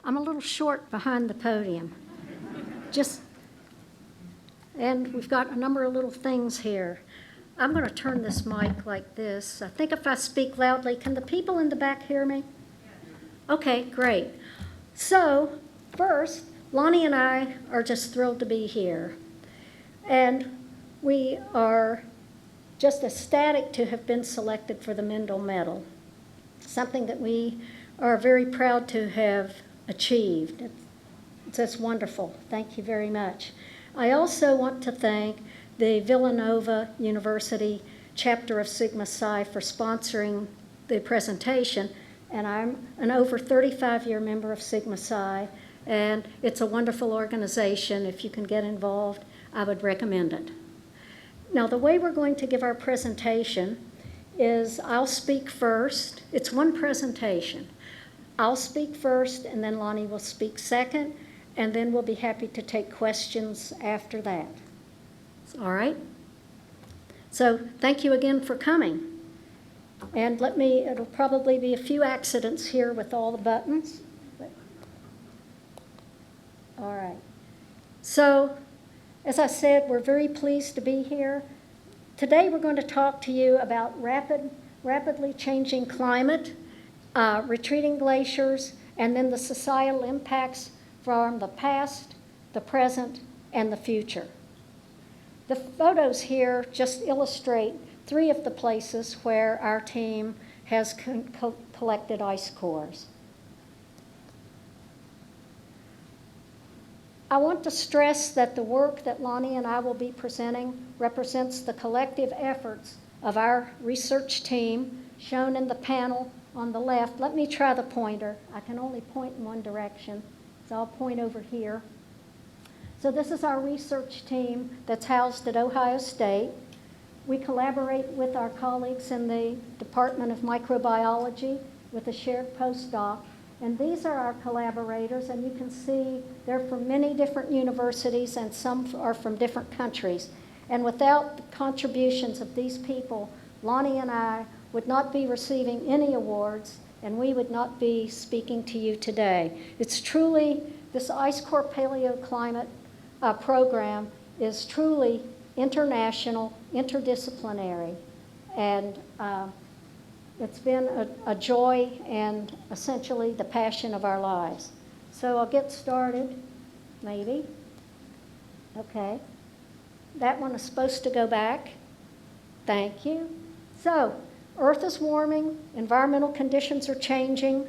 I'm a little short behind the podium. And we've got a number of little things here. I'm going to turn this mic like this. I think if I speak loudly, can the people in the back hear me? Okay, great. So, first, Lonnie and I are just thrilled to be here. And we are just ecstatic to have been selected for the Mendel Medal, something that we are very proud to have achieved. It's just wonderful. Thank you very much. I also want to thank the Villanova University chapter of Sigma Psi for sponsoring the presentation. And I'm an over 35-year member of Sigma Psi, and it's a wonderful organization. If you can get involved, I would recommend it. Now, the way we're going to give our presentation is I'll speak first. It's one presentation. I'll speak first, and then Lonnie will speak second, and then we'll be happy to take questions after that. All right? So thank you again for coming. And it'll probably be a few accidents here with all the buttons. All right. So, as I said, we're very pleased to be here. Today we're going to talk to you about rapidly changing climate, retreating glaciers, and then the societal impacts from the past, the present, and the future. The photos here just illustrate 3 of the places where our team has collected ice cores. I want to stress that the work that Lonnie and I will be presenting represents the collective efforts of our research team, shown in the panel on the left. Let me try the pointer. I can only point in one direction, so I'll point over here. So this is our research team that's housed at Ohio State. We collaborate with our colleagues in the Department of Microbiology with a shared postdoc. And these are our collaborators, and you can see they're from many different universities, and some are from different countries. And without the contributions of these people, Lonnie and I would not be receiving any awards, and we would not be speaking to you today. It's truly, this Ice Core Paleoclimate program is truly international, interdisciplinary, and it's been a joy and essentially the passion of our lives. So I'll get started, maybe. Okay. That one is supposed to go back. Thank you. So, Earth is warming, environmental conditions are changing,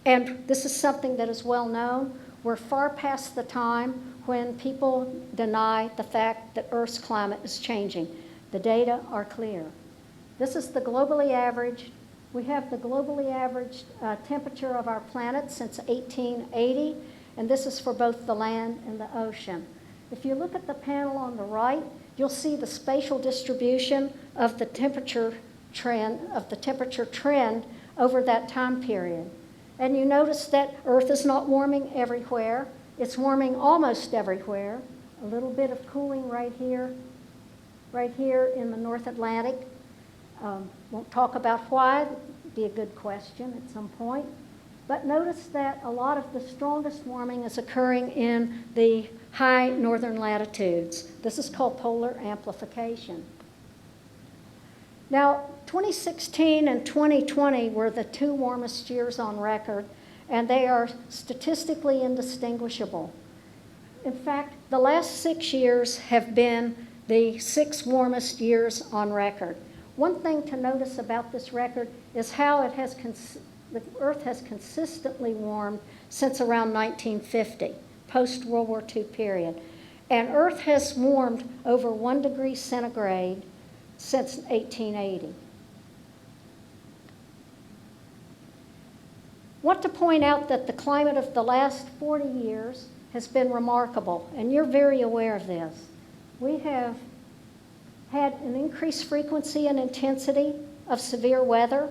and this is something that is well known. We're far past the time when people deny the fact that Earth's climate is changing. The data are clear. This is the globally averaged. We have the globally averaged temperature of our planet since 1880, and this is for both the land and the ocean. If you look at the panel on the right, you'll see the spatial distribution of the temperature trend over that time period. And you notice that Earth is not warming everywhere. It's warming almost everywhere. A little bit of cooling right here in the North Atlantic. Won't talk about why. It'd be a good question at some point. But notice that a lot of the strongest warming is occurring in the high northern latitudes. This is called polar amplification. Now, 2016 and 2020 were the 2 warmest years on record, and they are statistically indistinguishable. In fact, the last 6 years have been the 6 warmest years on record. One thing to notice about this record is how the Earth has consistently warmed since around 1950, post-World War II period. And Earth has warmed over 1 degree centigrade since 1880. I want to point out that the climate of the last 40 years has been remarkable, and you're very aware of this. We have had an increased frequency and intensity of severe weather,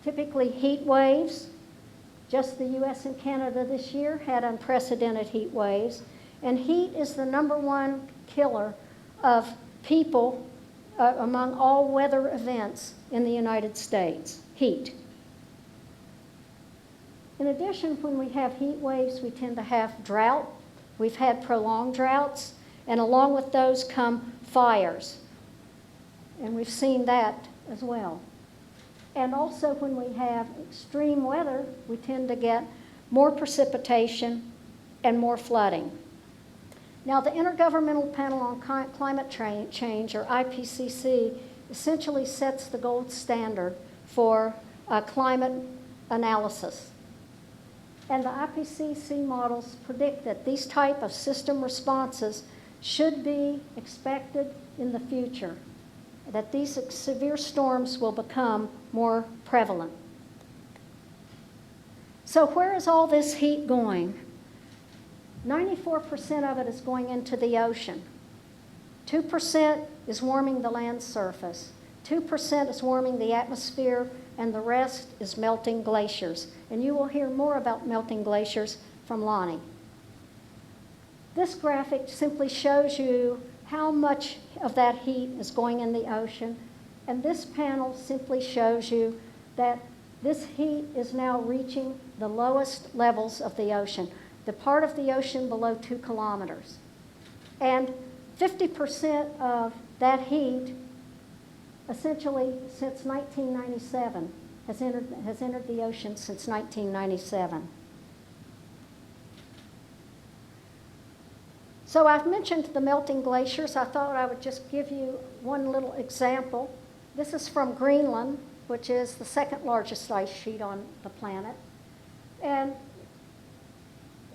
typically heat waves. Just the US and Canada this year had unprecedented heat waves, and heat is the #1 killer of people among all weather events in the United States, heat. In addition, when we have heat waves, we tend to have drought. We've had prolonged droughts, and along with those come fires. And we've seen that as well. And also when we have extreme weather, we tend to get more precipitation and more flooding. Now, the Intergovernmental Panel on Climate Change, or IPCC, essentially sets the gold standard for climate analysis. And the IPCC models predict that these type of system responses should be expected in the future, that these severe storms will become more prevalent. So where is all this heat going? 94% of it is going into the ocean. 2% is warming the land surface. 2% is warming the atmosphere, and the rest is melting glaciers. And you will hear more about melting glaciers from Lonnie. This graphic simply shows you how much of that heat is going in the ocean. And this panel simply shows you that this heat is now reaching the lowest levels of the ocean, the part of the ocean below 2 kilometers. And 50% of that heat, essentially since 1997, has entered the ocean since 1997. So I've mentioned the melting glaciers. I thought I would just give you one little example. This is from Greenland, which is the second largest ice sheet on the planet. And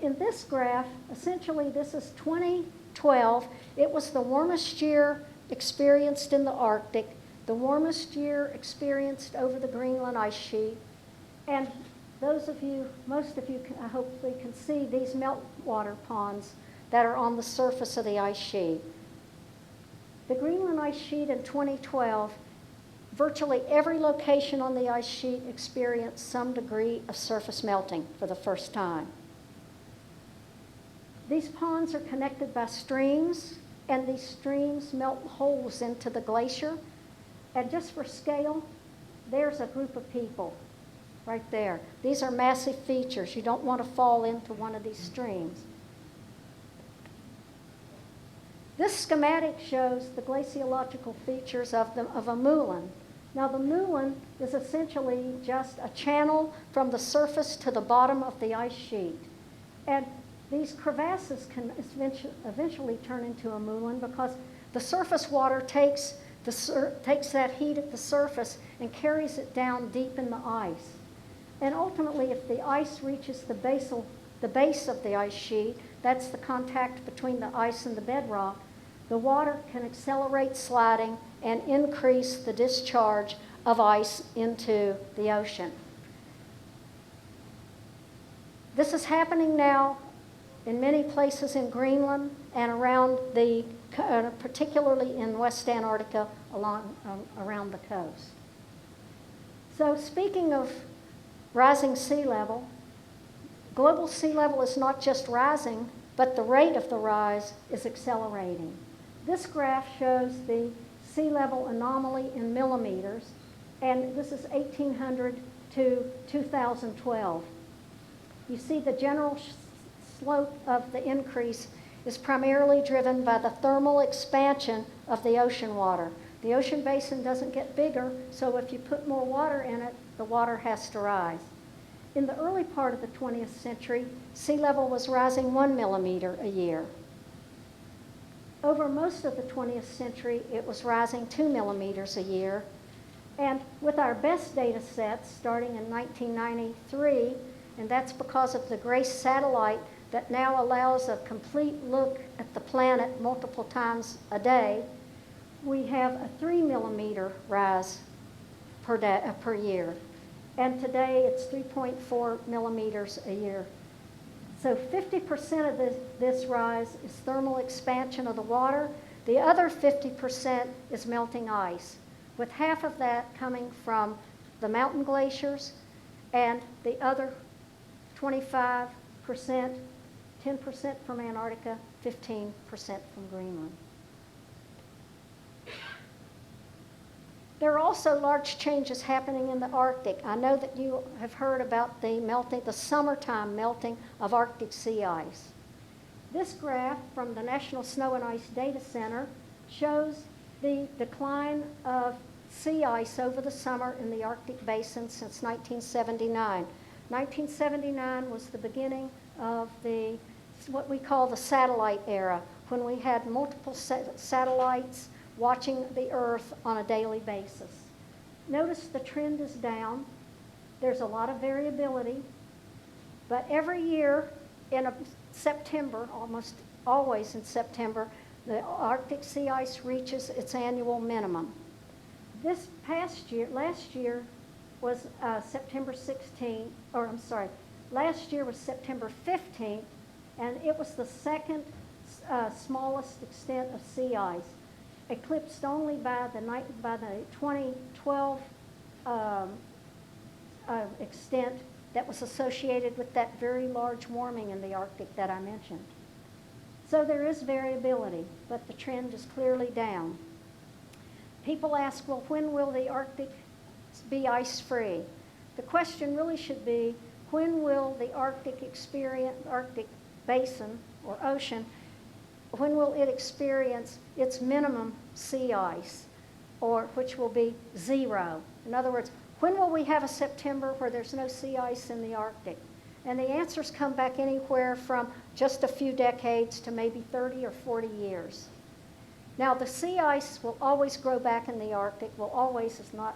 in this graph, essentially this is 2012. It was the warmest year experienced in the Arctic, the warmest year experienced over the Greenland ice sheet. And those of you, most of you hopefully can see these meltwater ponds that are on the surface of the ice sheet. The Greenland ice sheet in 2012, virtually every location on the ice sheet experienced some degree of surface melting for the first time. These ponds are connected by streams, and these streams melt holes into the glacier. And just for scale, there's a group of people right there. These are massive features. You don't want to fall into one of these streams. This schematic shows the glaciological features of a moulin. Now, the moulin is essentially just a channel from the surface to the bottom of the ice sheet. And these crevasses can eventually turn into a moulin because the surface water takes that heat at the surface and carries it down deep in the ice. And ultimately, if the ice reaches the base of the ice sheet, that's the contact between the ice and the bedrock, the water can accelerate sliding and increase the discharge of ice into the ocean. This is happening now in many places in Greenland and around particularly in West Antarctica around the coast. So speaking of rising sea level, global sea level is not just rising, but the rate of the rise is accelerating. This graph shows the sea level anomaly in millimeters, and this is 1800 to 2012. You see the general slope of the increase is primarily driven by the thermal expansion of the ocean water. The ocean basin doesn't get bigger, so if you put more water in it, the water has to rise. In the early part of the 20th century, sea level was rising 1 millimeter a year. Over most of the 20th century, it was rising 2 millimeters a year. And with our best data sets starting in 1993, and that's because of the GRACE satellite that now allows a complete look at the planet multiple times a day, we have a 3 millimeter rise per year. And today it's 3.4 millimeters a year. So 50% of this rise is thermal expansion of the water. The other 50% is melting ice, with half of that coming from the mountain glaciers and the other 25%, 10% from Antarctica, 15% from Greenland. There are also large changes happening in the Arctic. I know that you have heard about the melting, the summertime melting of Arctic sea ice. This graph from the National Snow and Ice Data Center shows the decline of sea ice over the summer in the Arctic basin since 1979. 1979 was the beginning of what we call the satellite era, when we had multiple satellites watching the Earth on a daily basis. Notice the trend is down. There's a lot of variability, but every year in September, almost always in September, the Arctic sea ice reaches its annual minimum. This past year, last year was September 16th, or I'm sorry, last year was September 15th, and it was the second smallest extent of sea ice, eclipsed only by the 2012 extent that was associated with that very large warming in the Arctic that I mentioned. So there is variability, but the trend is clearly down. People ask, well, when will the Arctic be ice-free? The question really should be, when will the Arctic basin or ocean, when will it experience its minimum sea ice, or which will be zero? In other words, when will we have a September where there's no sea ice in the Arctic? And the answers come back anywhere from just a few decades to maybe 30 or 40 years. Now, the sea ice will always grow back in the Arctic. Well, always is not,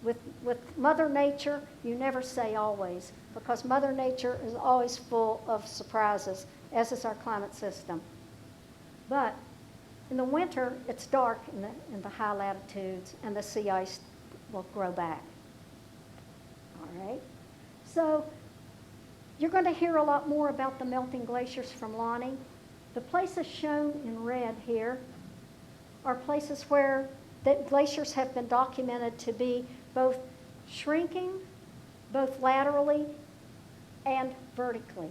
with Mother Nature, you never say always, because Mother Nature is always full of surprises, as is our climate system. But in the winter, it's dark in the high latitudes, and the sea ice will grow back. All right? So you're going to hear a lot more about the melting glaciers from Lonnie. The places shown in red here are places where the glaciers have been documented to be both shrinking, both laterally and vertically.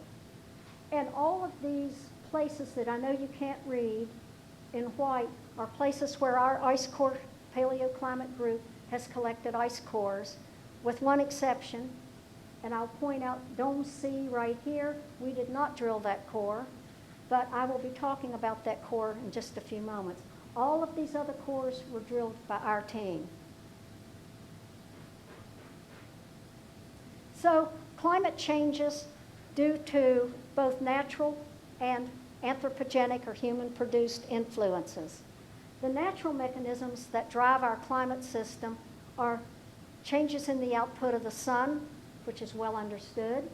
And all of these places that I know you can't read in white are places where our ice core paleoclimate group has collected ice cores, with one exception. And I'll point out Dome C right here. We did not drill that core, but I will be talking about that core in just a few moments. All of these other cores were drilled by our team. So climate changes due to both natural and anthropogenic or human-produced influences. The natural mechanisms that drive our climate system are changes in the output of the sun, which is well understood,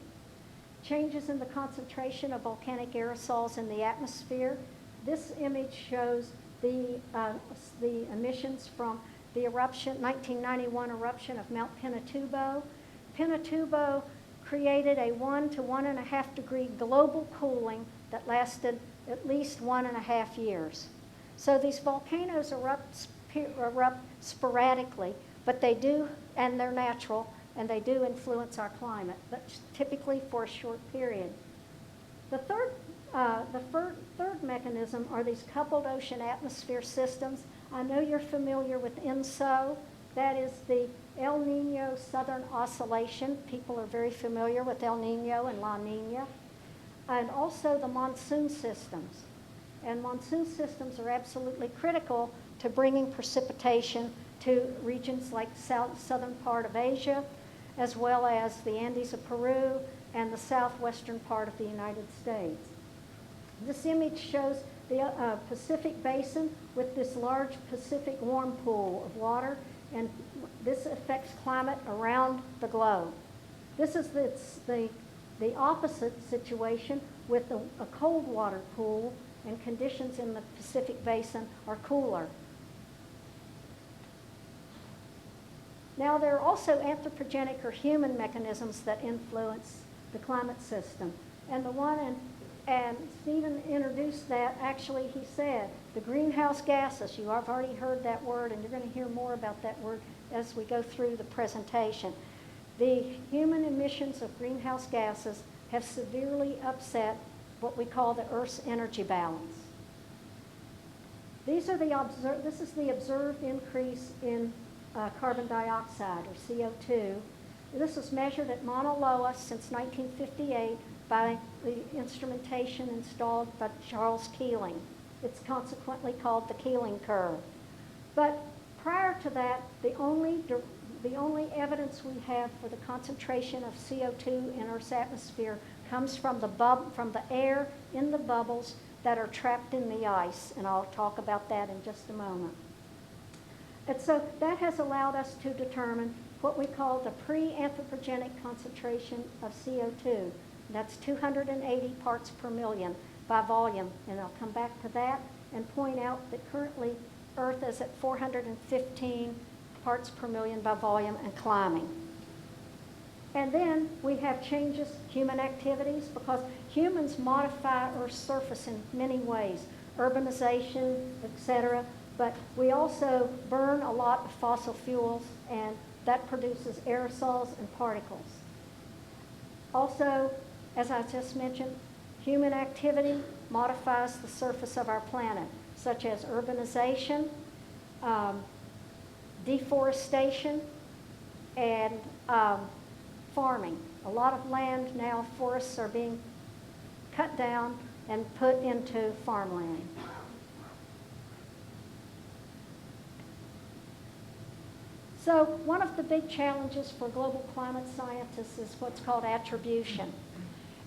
changes in the concentration of volcanic aerosols in the atmosphere. This image shows the emissions from the 1991 eruption of Mount Pinatubo. Pinatubo created a 1 to 1.5 degree global cooling that lasted at least 1.5 years. So these volcanoes erupt sporadically, but they do, and they're natural, and they do influence our climate, but typically for a short period. The third mechanism are these coupled ocean atmosphere systems. I know you're familiar with ENSO. That is the El Nino Southern Oscillation. People are very familiar with El Nino and La Nina. And also the monsoon systems. And monsoon systems are absolutely critical to bringing precipitation to regions like southern part of Asia, as well as the Andes of Peru and the southwestern part of the United States. This image shows the Pacific Basin with this large Pacific warm pool of water, and this affects climate around the globe. This is the opposite situation with a cold water pool, and conditions in the Pacific Basin are cooler. Now, there are also anthropogenic or human mechanisms that influence the climate system. And the one, and Stephen introduced that, actually he said, the greenhouse gases. You have already heard that word, and you're going to hear more about that word as we go through the presentation. The human emissions of greenhouse gases have severely upset what we call the Earth's energy balance. This is the observed increase in carbon dioxide, or CO2. This was measured at Mauna Loa since 1958 by the instrumentation installed by Charles Keeling. It's consequently called the Keeling curve. But prior to that, the only evidence we have for the concentration of CO2 in Earth's atmosphere comes from the air in the bubbles that are trapped in the ice, and I'll talk about that in just a moment. And so that has allowed us to determine what we call the pre-anthropogenic concentration of CO2. That's 280 parts per million by volume, and I'll come back to that and point out that currently Earth is at 415 parts per million by volume and climbing. And then we have changes, human activities, because humans modify Earth's surface in many ways, urbanization, etc. But we also burn a lot of fossil fuels, and that produces aerosols and particles. Also, as I just mentioned, human activity modifies the surface of our planet, such as urbanization, deforestation, and farming. A lot of land now, forests are being cut down and put into farmland. So one of the big challenges for global climate scientists is what's called attribution.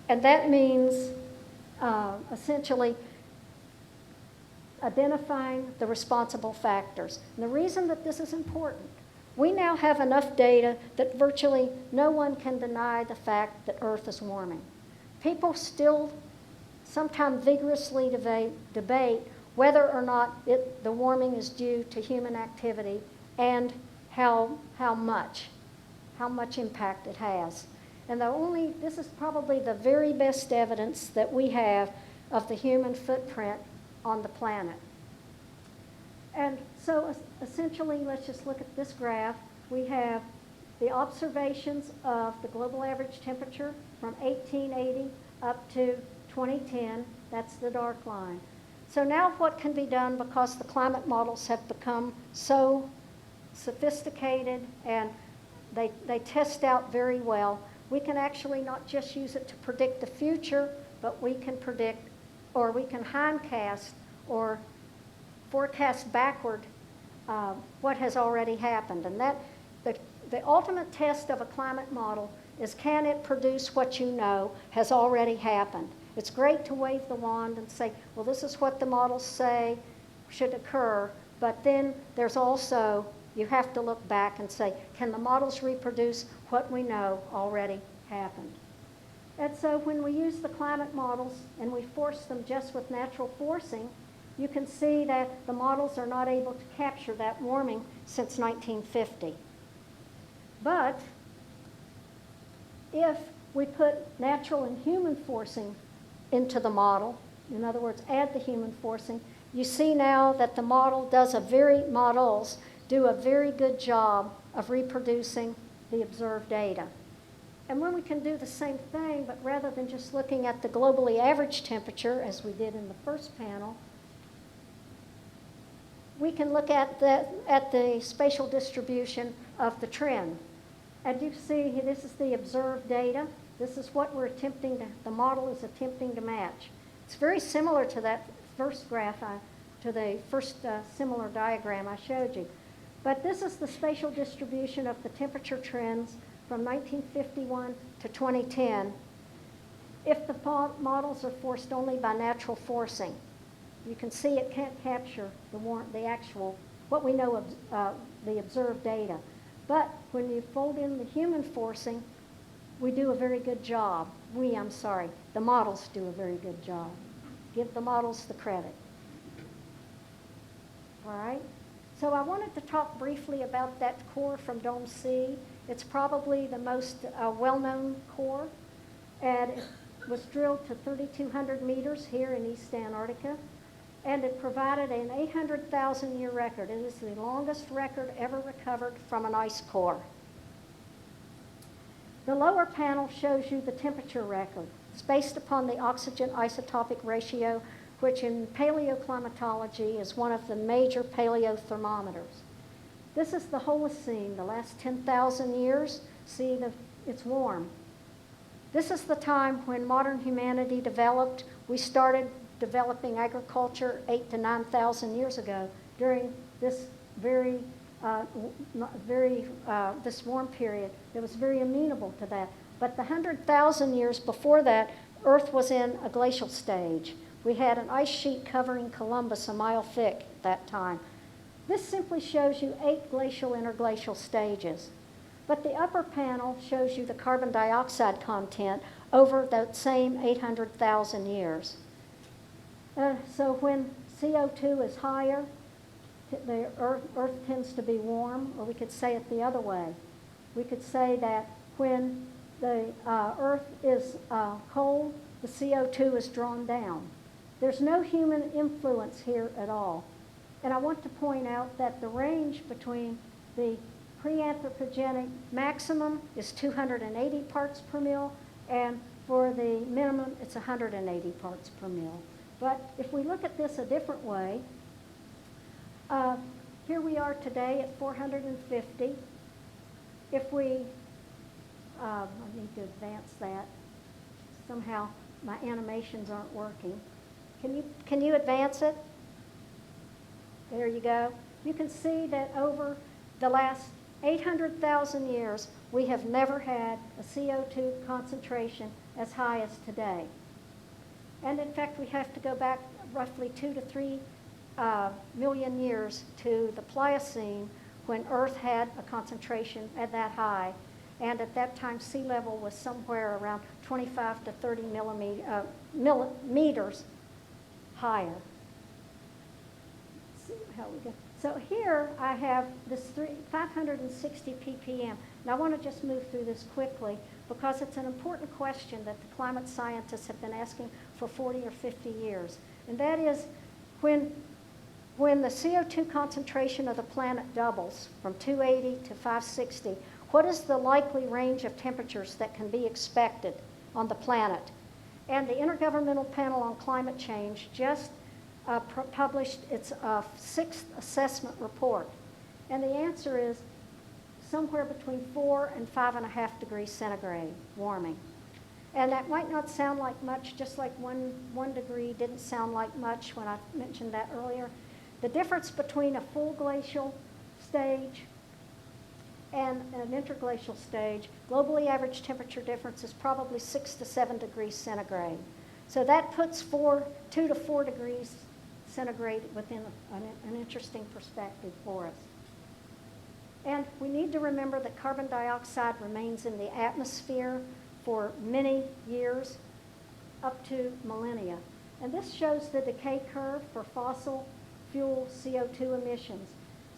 And that means essentially identifying the responsible factors. And the reason that this is important, we now have enough data that virtually no one can deny the fact that Earth is warming. People still sometimes vigorously debate whether or not the warming is due to human activity and how much impact it has. And this is probably the very best evidence that we have of the human footprint on the planet. And so essentially, let's just look at this graph. We have the observations of the global average temperature from 1880 up to 2010. That's the dark line. So now what can be done, because the climate models have become so sophisticated and they test out very well, we can actually not just use it to predict the future, but we can predict, or we can hindcast or forecast backward what has already happened. And that the ultimate test of a climate model is, can it produce what you know has already happened? It's great to wave the wand and say, well, this is what the models say should occur, but then there's also, you have to look back and say, can the models reproduce what we know already happened? And so when we use the climate models and we force them just with natural forcing, you can see that the models are not able to capture that warming since 1950. But if we put natural and human forcing into the model, in other words, add the human forcing, you see now that the models do a very good job of reproducing the observed data. And when we can do the same thing, but rather than just looking at the globally average temperature, as we did in the first panel, we can look at the spatial distribution of the trend. And you see, this is the observed data. This is what the model is attempting to match. It's very similar to that first graph, to the first similar diagram I showed you. But this is the spatial distribution of the temperature trends from 1951 to 2010 if the models are forced only by natural forcing. You can see it can't capture the actual, what we know of the observed data. But when you fold in the human forcing, we do a very good job. The models do a very good job. Give the models the credit. All right? So I wanted to talk briefly about that core from Dome C. It's probably the most well-known core, and it was drilled to 3,200 meters here in East Antarctica, and it provided an 800,000-year record. It is the longest record ever recovered from an ice core. The lower panel shows you the temperature record. It's based upon the oxygen isotopic ratio, which in paleoclimatology is one of the major paleothermometers. This is the Holocene, the last 10,000 years. See, it's warm. This is the time when modern humanity developed. We started developing agriculture 8,000 to 9,000 years ago during this this warm period. It was very amenable to that. But the 100,000 years before that, Earth was in a glacial stage. We had an ice sheet covering Columbus a mile thick at that time. This simply shows you 8 glacial interglacial stages. But the upper panel shows you the carbon dioxide content over that same 800,000 years. So when CO2 is higher, the Earth tends to be warm, or we could say it the other way. We could say that when the Earth is cold, the CO2 is drawn down. There's no human influence here at all. And I want to point out that the range between the pre-anthropogenic maximum is 280 parts per mil, and for the minimum, it's 180 parts per mil. But if we look at this a different way, here we are today at 450. If we, I need to advance that. Somehow my animations aren't working. Can you advance it? There you go. You can see that over the last 800,000 years, we have never had a CO2 concentration as high as today. And in fact, we have to go back roughly 2 to 3 million years to the Pliocene when Earth had a concentration at that high. And at that time, sea level was somewhere around 25 to 30 millimeters higher. Let's see how we go. So here I have this 560 ppm. Now I want to just move through this quickly because it's an important question that the climate scientists have been asking for 40 or 50 years. And that is when the CO2 concentration of the planet doubles from 280 to 560, what is the likely range of temperatures that can be expected on the planet? And the Intergovernmental Panel on Climate Change just published its 6th assessment report. And the answer is somewhere between 4 and 5.5 degrees centigrade warming. And that might not sound like much, just like one degree didn't sound like much when I mentioned that earlier. The difference between a full glacial stage and an interglacial stage, globally average temperature difference is probably 6 to 7 degrees centigrade. So that puts 2 to 4 degrees centigrade within an interesting perspective for us. And we need to remember that carbon dioxide remains in the atmosphere for many years, up to millennia. And this shows the decay curve for fossil fuel CO2 emissions.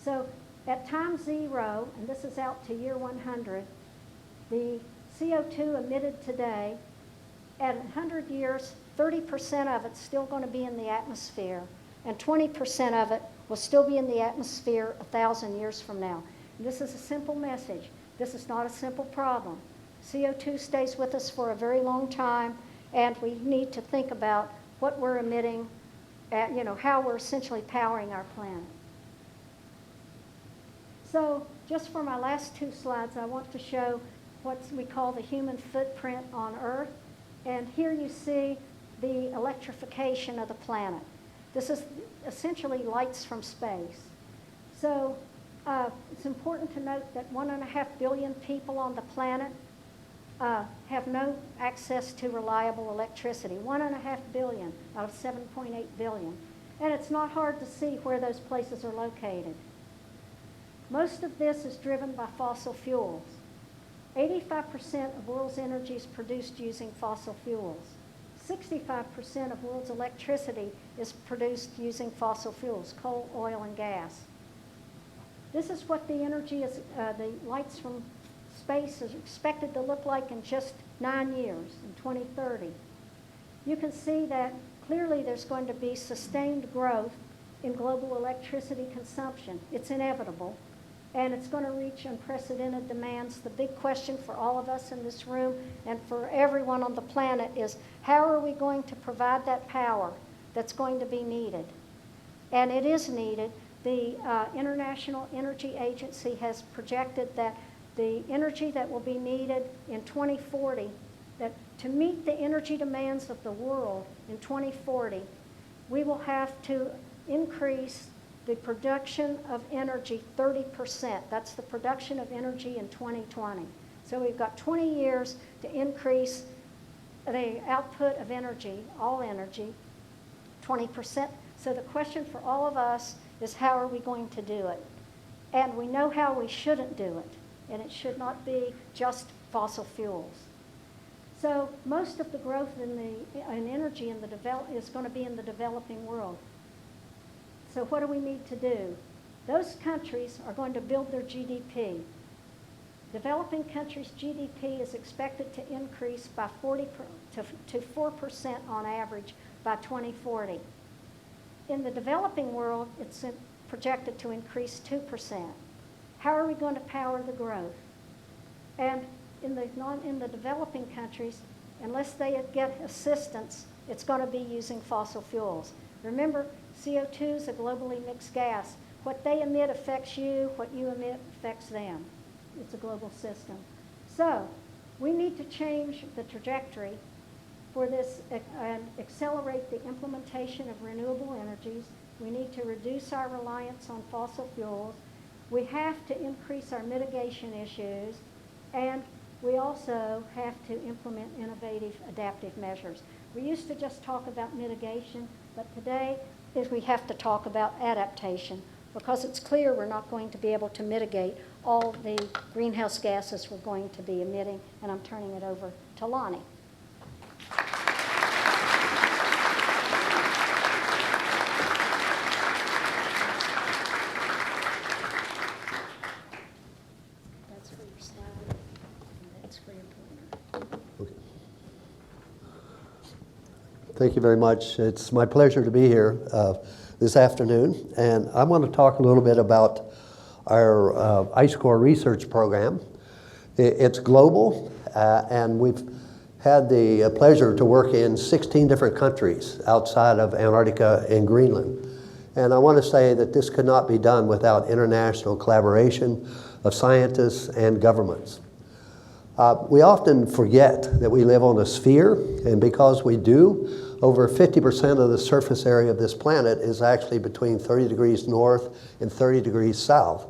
So at time 0, and this is out to year 100, the CO2 emitted today, at 100 years, 30% of it's still going to be in the atmosphere, and 20% of it will still be in the atmosphere 1,000 years from now. And this is a simple message. This is not a simple problem. CO2 stays with us for a very long time, and we need to think about what we're emitting, how we're essentially powering our planet. So just for my last 2 slides, I want to show what we call the human footprint on Earth. And here you see the electrification of the planet. This is essentially lights from space. So it's important to note that 1.5 billion people on the planet have no access to reliable electricity. 1.5 billion out of 7.8 billion. And it's not hard to see where those places are located. Most of this is driven by fossil fuels. 85% of world's energy is produced using fossil fuels. 65% of world's electricity is produced using fossil fuels, coal, oil, and gas. This is what the energy is, the lights from space is expected to look like in just 9 years, in 2030. You can see that clearly there's going to be sustained growth in global electricity consumption. It's inevitable, and it's going to reach unprecedented demands. The big question for all of us in this room and for everyone on the planet is, how are we going to provide that power that's going to be needed? And it is needed, The International Energy Agency has projected that the energy that will be needed in 2040, that to meet the energy demands of the world in 2040, we will have to increase the production of energy 30%. That's the production of energy in 2020. So we've got 20 years to increase the output of energy, all energy, 20%. So the question for all of us is, how are we going to do it? And we know how we shouldn't do it, and it should not be just fossil fuels. So most of the growth in energy is going to be in the developing world. So what do we need to do? Those countries are going to build their GDP. Developing countries' GDP is expected to increase by 4% on average by 2040. In the developing world, it's projected to increase 2%. How are we going to power the growth? And in the developing countries, unless they get assistance, it's going to be using fossil fuels. Remember, CO2 is a globally mixed gas. What they emit affects you, what you emit affects them. It's a global system. So we need to change the trajectory for this and accelerate the implementation of renewable energies. We need to reduce our reliance on fossil fuels. We have to increase our mitigation issues, and we also have to implement innovative adaptive measures. We used to just talk about mitigation, but today we have to talk about adaptation, because it's clear we're not going to be able to mitigate all the greenhouse gases we're going to be emitting, and I'm turning it over to Lonnie. That's for your slide, and that's for your pointer. Okay. Thank you very much. It's my pleasure to be here this afternoon, and I want to talk a little bit about our ice core research program. It's global, and we've had the pleasure to work in 16 different countries outside of Antarctica and Greenland. And I want to say that this could not be done without international collaboration of scientists and governments. We often forget that we live on a sphere, and because we do, over 50% of the surface area of this planet is actually between 30 degrees north and 30 degrees south.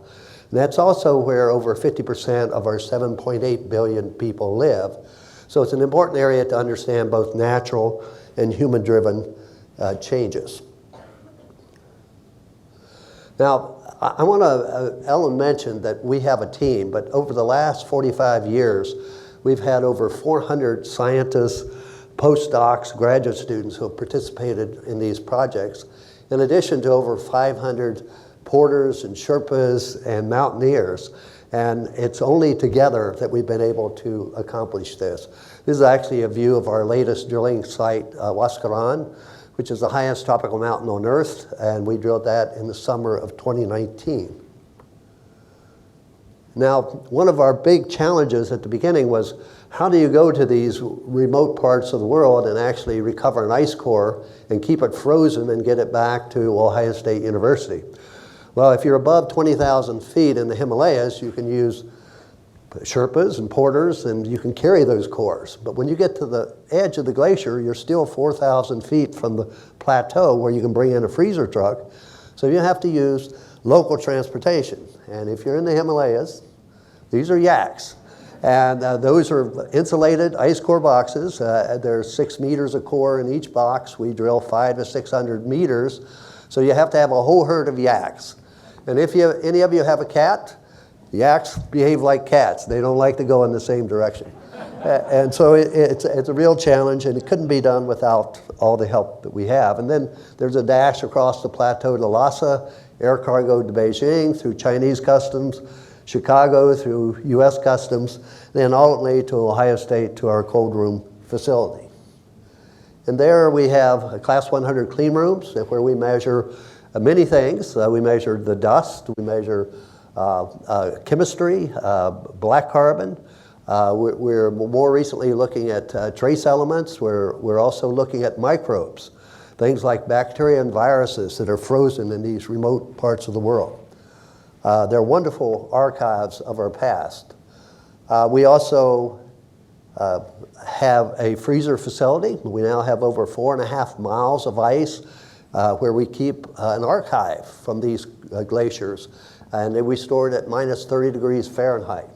And that's also where over 50% of our 7.8 billion people live. So it's an important area to understand both natural and human-driven changes. Now, I want to, Ellen mentioned that we have a team, but over the last 45 years, we've had over 400 scientists, postdocs, graduate students who have participated in these projects, in addition to over 500 porters and Sherpas and mountaineers. And it's only together that we've been able to accomplish this. This is actually a view of our latest drilling site, Huascaran, which is the highest tropical mountain on Earth, and we drilled that in the summer of 2019. Now, one of our big challenges at the beginning was, how do you go to these remote parts of the world and actually recover an ice core and keep it frozen and get it back to Ohio State University? Well, if you're above 20,000 feet in the Himalayas, you can use Sherpas and porters, and you can carry those cores. But when you get to the edge of the glacier, you're still 4,000 feet from the plateau where you can bring in a freezer truck. So you have to use local transportation. And if you're in the Himalayas, these are yaks. And those are insulated ice core boxes. There's 6 meters of core in each box. We drill 500 to 600 meters. So you have to have a whole herd of yaks. And if any of you have a cat, yaks behave like cats. They don't like to go in the same direction. And so it's a real challenge, and it couldn't be done without all the help that we have. And then there's a dash across the plateau to Lhasa, air cargo to Beijing through Chinese customs, Chicago through U.S. customs, then ultimately to Ohio State to our cold room facility. And there we have Class 100 clean rooms where we measure many things. We measure the dust, we measure chemistry, black carbon. We're more recently looking at trace elements. We're also looking at microbes. things like bacteria and viruses that are frozen in these remote parts of the world. They're wonderful archives of our past. We also have a freezer facility. We now have over 4.5 miles of ice where we keep an archive from these glaciers, and we store it at minus 30 degrees Fahrenheit.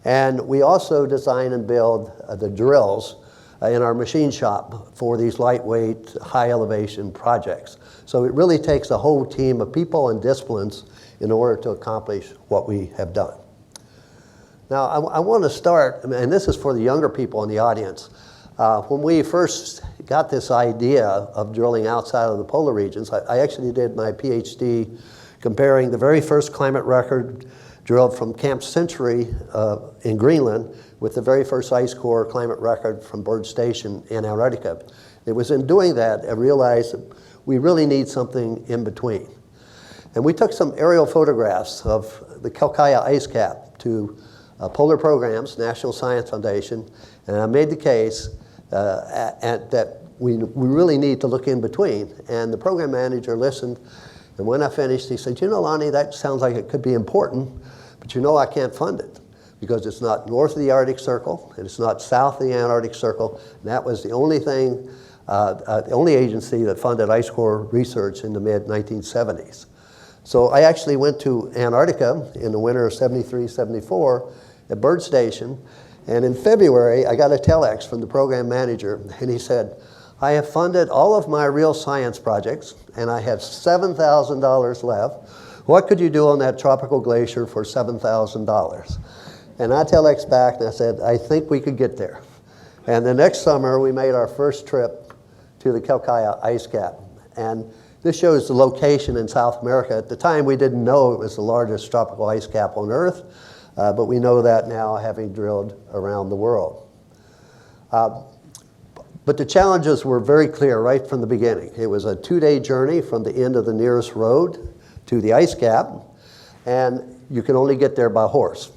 And we also design and build the drills in our machine shop for these lightweight, high elevation projects. So it really takes a whole team of people and disciplines in order to accomplish what we have done. Now, I want to start, and this is for the younger people in the audience. When we first got this idea of drilling outside of the polar regions, I actually did my PhD comparing the very first climate record drilled from Camp Century in Greenland with the very first ice core climate record from Byrd Station in Antarctica. It was in doing that I realized that we really need something in between. And we took some aerial photographs of the Kelkaya ice cap to Polar Programs, National Science Foundation, and I made the case that we really need to look in between. And the program manager listened, and when I finished, he said, you know, Lonnie, that sounds like it could be important, but you know I can't fund it because it's not north of the Arctic Circle, and it's not south of the Antarctic Circle, and that was the only thing, the only agency that funded ice core research in the mid-1970s. So I actually went to Antarctica in the winter of 73, 74 at Byrd Station, and in February I got a telex from the program manager, and he said, I have funded all of my real science projects, and I have $7,000 left. What could you do on that tropical glacier for $7,000? And I telex back and I said, I think we could get there. And the next summer we made our first trip to the Kelkaya ice cap. And this shows the location in South America. At the time, we didn't know it was the largest tropical ice cap on Earth, but we know that now, having drilled around the world. But the challenges were very clear right from the beginning. It was a 2-day journey from the end of the nearest road to the ice cap, and you can only get there by horse.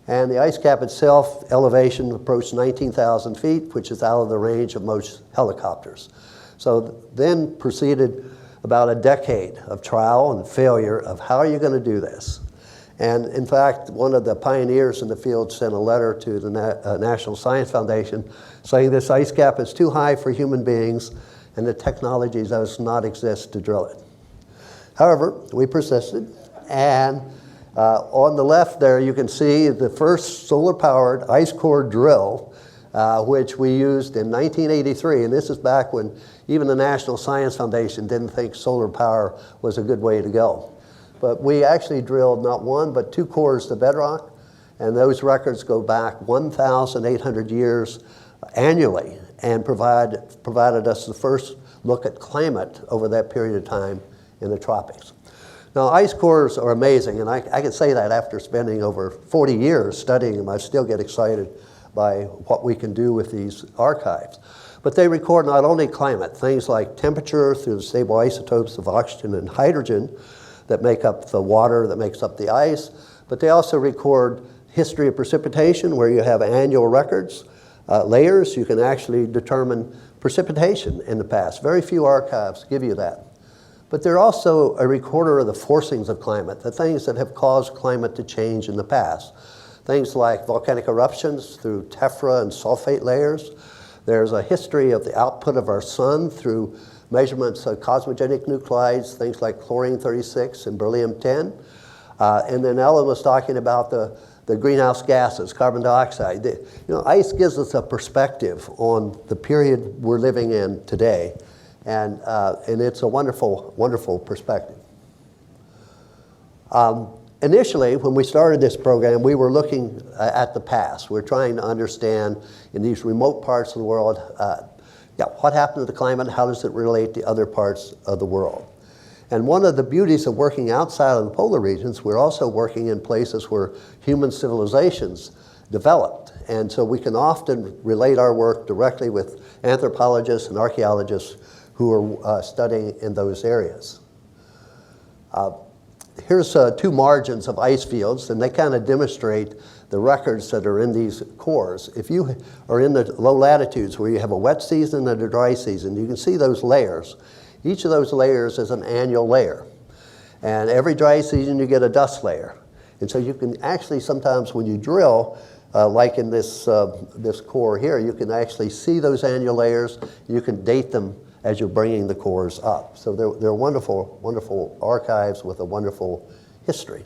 And the ice cap itself, elevation approached 19,000 feet, which is out of the range of most helicopters. So then proceeded about a decade of trial and failure of how are you going to do this? And in fact, one of the pioneers in the field sent a letter to the National Science Foundation saying this ice cap is too high for human beings and the technology does not exist to drill it. However, we persisted, and on the left there you can see the first solar-powered ice core drill which we used in 1983, and this is back when even the National Science Foundation didn't think solar power was a good way to go. But we actually drilled not one, but 2 cores to bedrock, and those records go back 1,800 years annually and provided us the first look at climate over that period of time in the tropics. Now, ice cores are amazing, and I can say that after spending over 40 years studying them, I still get excited by what we can do with these archives. But they record not only climate, things like temperature through the stable isotopes of oxygen and hydrogen that make up the water that makes up the ice, but they also record history of precipitation where you have annual records, layers. You can actually determine precipitation in the past. Very few archives give you that. But they're also a recorder of the forcings of climate, the things that have caused climate to change in the past. Things like volcanic eruptions through tephra and sulfate layers. There's a history of the output of our sun through measurements of cosmogenic nuclides, things like chlorine-36 and beryllium-10. And then Ellen was talking about the greenhouse gases, carbon dioxide. Ice gives us a perspective on the period we're living in today. And it's a wonderful, wonderful perspective. Initially, when we started this program, we were looking at the past. We're trying to understand in these remote parts of the world, what happened to the climate, how does it relate to other parts of the world? And one of the beauties of working outside of the polar regions, we're also working in places where human civilizations developed. And so we can often relate our work directly with anthropologists and archaeologists who are studying in those areas. Here's 2 margins of ice fields, and they kind of demonstrate the records that are in these cores. If you are in the low latitudes where you have a wet season and a dry season, you can see those layers. Each of those layers is an annual layer. And every dry season you get a dust layer. And so you can actually sometimes when you drill, like in this core here, you can actually see those annual layers. You can date them as you're bringing the cores up. So they're wonderful, wonderful archives with a wonderful history.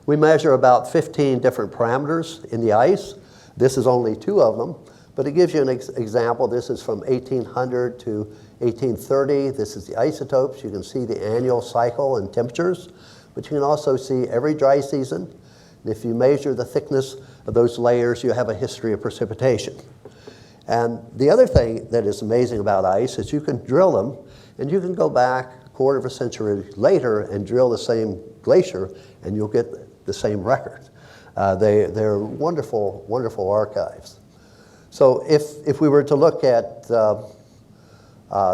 We measure about 15 different parameters in the ice. This is only 2 of them, but it gives you an example. This is from 1800 to 1830. This is the isotopes. You can see the annual cycle and temperatures, but you can also see every dry season. And if you measure the thickness of those layers, you have a history of precipitation. And the other thing that is amazing about ice is you can drill them, and you can go back a quarter of a century later and drill the same glacier, and you'll get the same record. They're wonderful, wonderful archives. So if we were to look at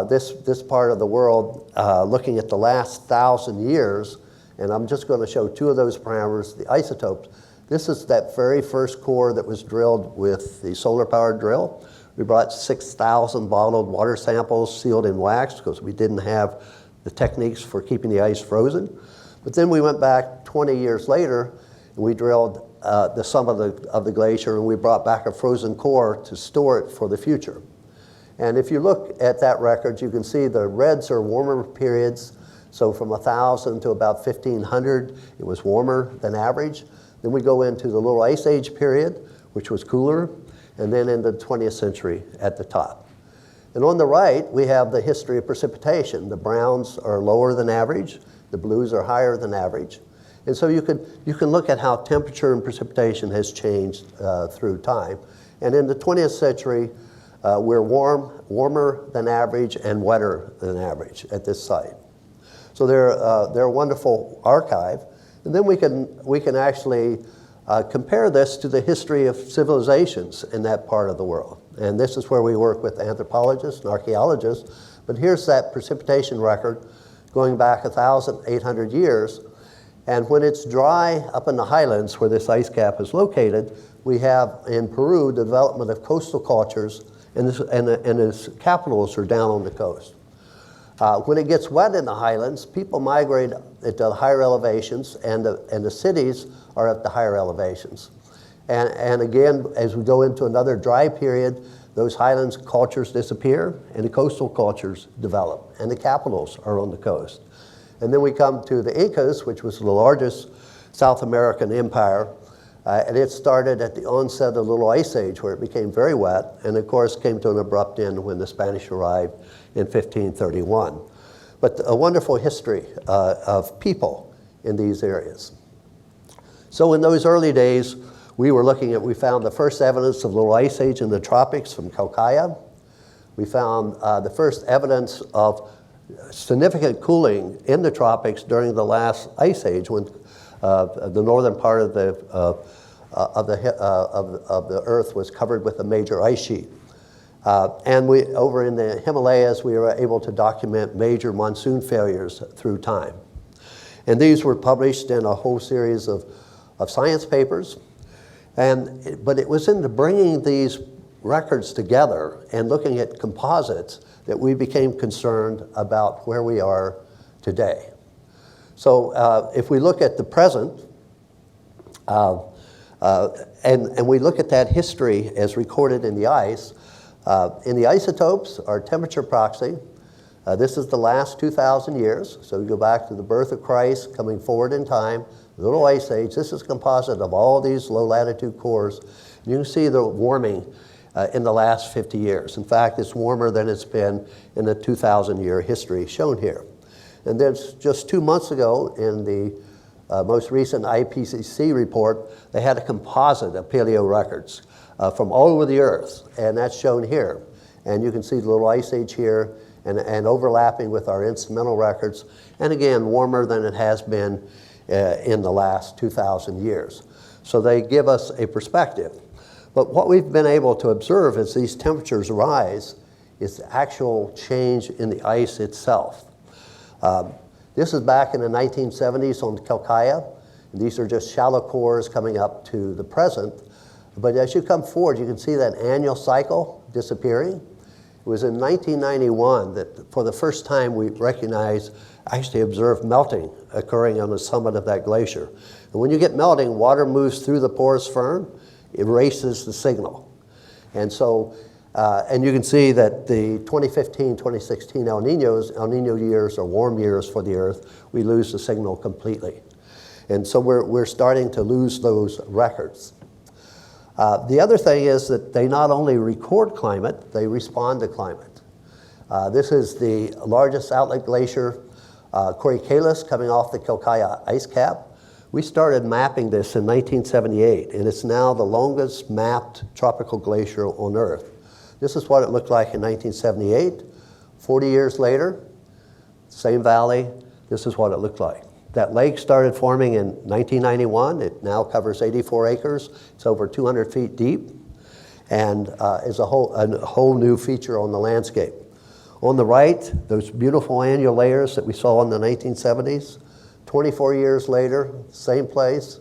this part of the world, looking at the last 1,000 years, and I'm just going to show 2 of those parameters, the isotopes. This is that very first core that was drilled with the solar-powered drill. We brought 6,000 bottled water samples sealed in wax because we didn't have the techniques for keeping the ice frozen. But then we went back 20 years later, and we drilled the summit of the glacier, and we brought back a frozen core to store it for the future. And if you look at that record, you can see the reds are warmer periods. So from 1,000 to about 1,500, it was warmer than average. Then we go into the Little Ice Age period, which was cooler, and then in the 20th century at the top. And on the right, we have the history of precipitation. The browns are lower than average. The blues are higher than average. And so you can look at how temperature and precipitation has changed through time. And in the 20th century, we're warmer than average and wetter than average at this site. So they're a wonderful archive. And then we can actually compare this to the history of civilizations in that part of the world. And this is where we work with anthropologists and archaeologists. But here's that precipitation record going back 1,800 years. And when it's dry up in the highlands where this ice cap is located, we have in Peru the development of coastal cultures, and its capitals are down on the coast. When it gets wet in the highlands, people migrate at the higher elevations, and the cities are at the higher elevations. And again, as we go into another dry period, those highlands cultures disappear, and the coastal cultures develop, and the capitals are on the coast. And then we come to the Incas, which was the largest South American empire, and it started at the onset of the Little Ice Age, where it became very wet, and of course came to an abrupt end when the Spanish arrived in 1531. But a wonderful history of people in these areas. So in those early days, we found the first evidence of Little Ice Age in the tropics from Calcaya. We found the first evidence of significant cooling in the tropics during the last ice age, when the northern part of the Earth was covered with a major ice sheet. And over in the Himalayas, we were able to document major monsoon failures through time. And these were published in a whole series of science papers. But it was into bringing these records together and looking at composites that we became concerned about where we are today. So if we look at the present, and we look at that history as recorded in the ice, in the isotopes, our temperature proxy, this is the last 2,000 years. So we go back to the birth of Christ, coming forward in time, the Little Ice Age. This is a composite of all these low latitude cores. You can see the warming in the last 50 years. In fact, it's warmer than it's been in the 2,000-year history shown here. And then just 2 months ago, in the most recent IPCC report, they had a composite of paleo records from all over the Earth, and that's shown here. And you can see the Little Ice Age here, and overlapping with our instrumental records, and again, warmer than it has been in the last 2,000 years. So they give us a perspective. But what we've been able to observe as these temperatures rise is the actual change in the ice itself. This is back in the 1970s on Calcaya. These are just shallow cores coming up to the present. But as you come forward, you can see that annual cycle disappearing. It was in 1991 that for the first time we actually observed melting occurring on the summit of that glacier. And when you get melting, water moves through the porous firn, erases the signal. And so, and you can see that the 2015, 2016 El Nino years are warm years for the Earth. We lose the signal completely. And so we're starting to lose those records. The other thing is that they not only record climate, they respond to climate. This is the largest outlet glacier, Korikalis, coming off the Quelccaya ice cap. We started mapping this in 1978, and it's now the longest mapped tropical glacier on Earth. This is what it looked like in 1978. 40 years later, same valley, this is what it looked like. That lake started forming in 1991. It now covers 84 acres. It's over 200 feet deep and is a whole new feature on the landscape. On the right, those beautiful annual layers that we saw in the 1970s. 24 years later, same place.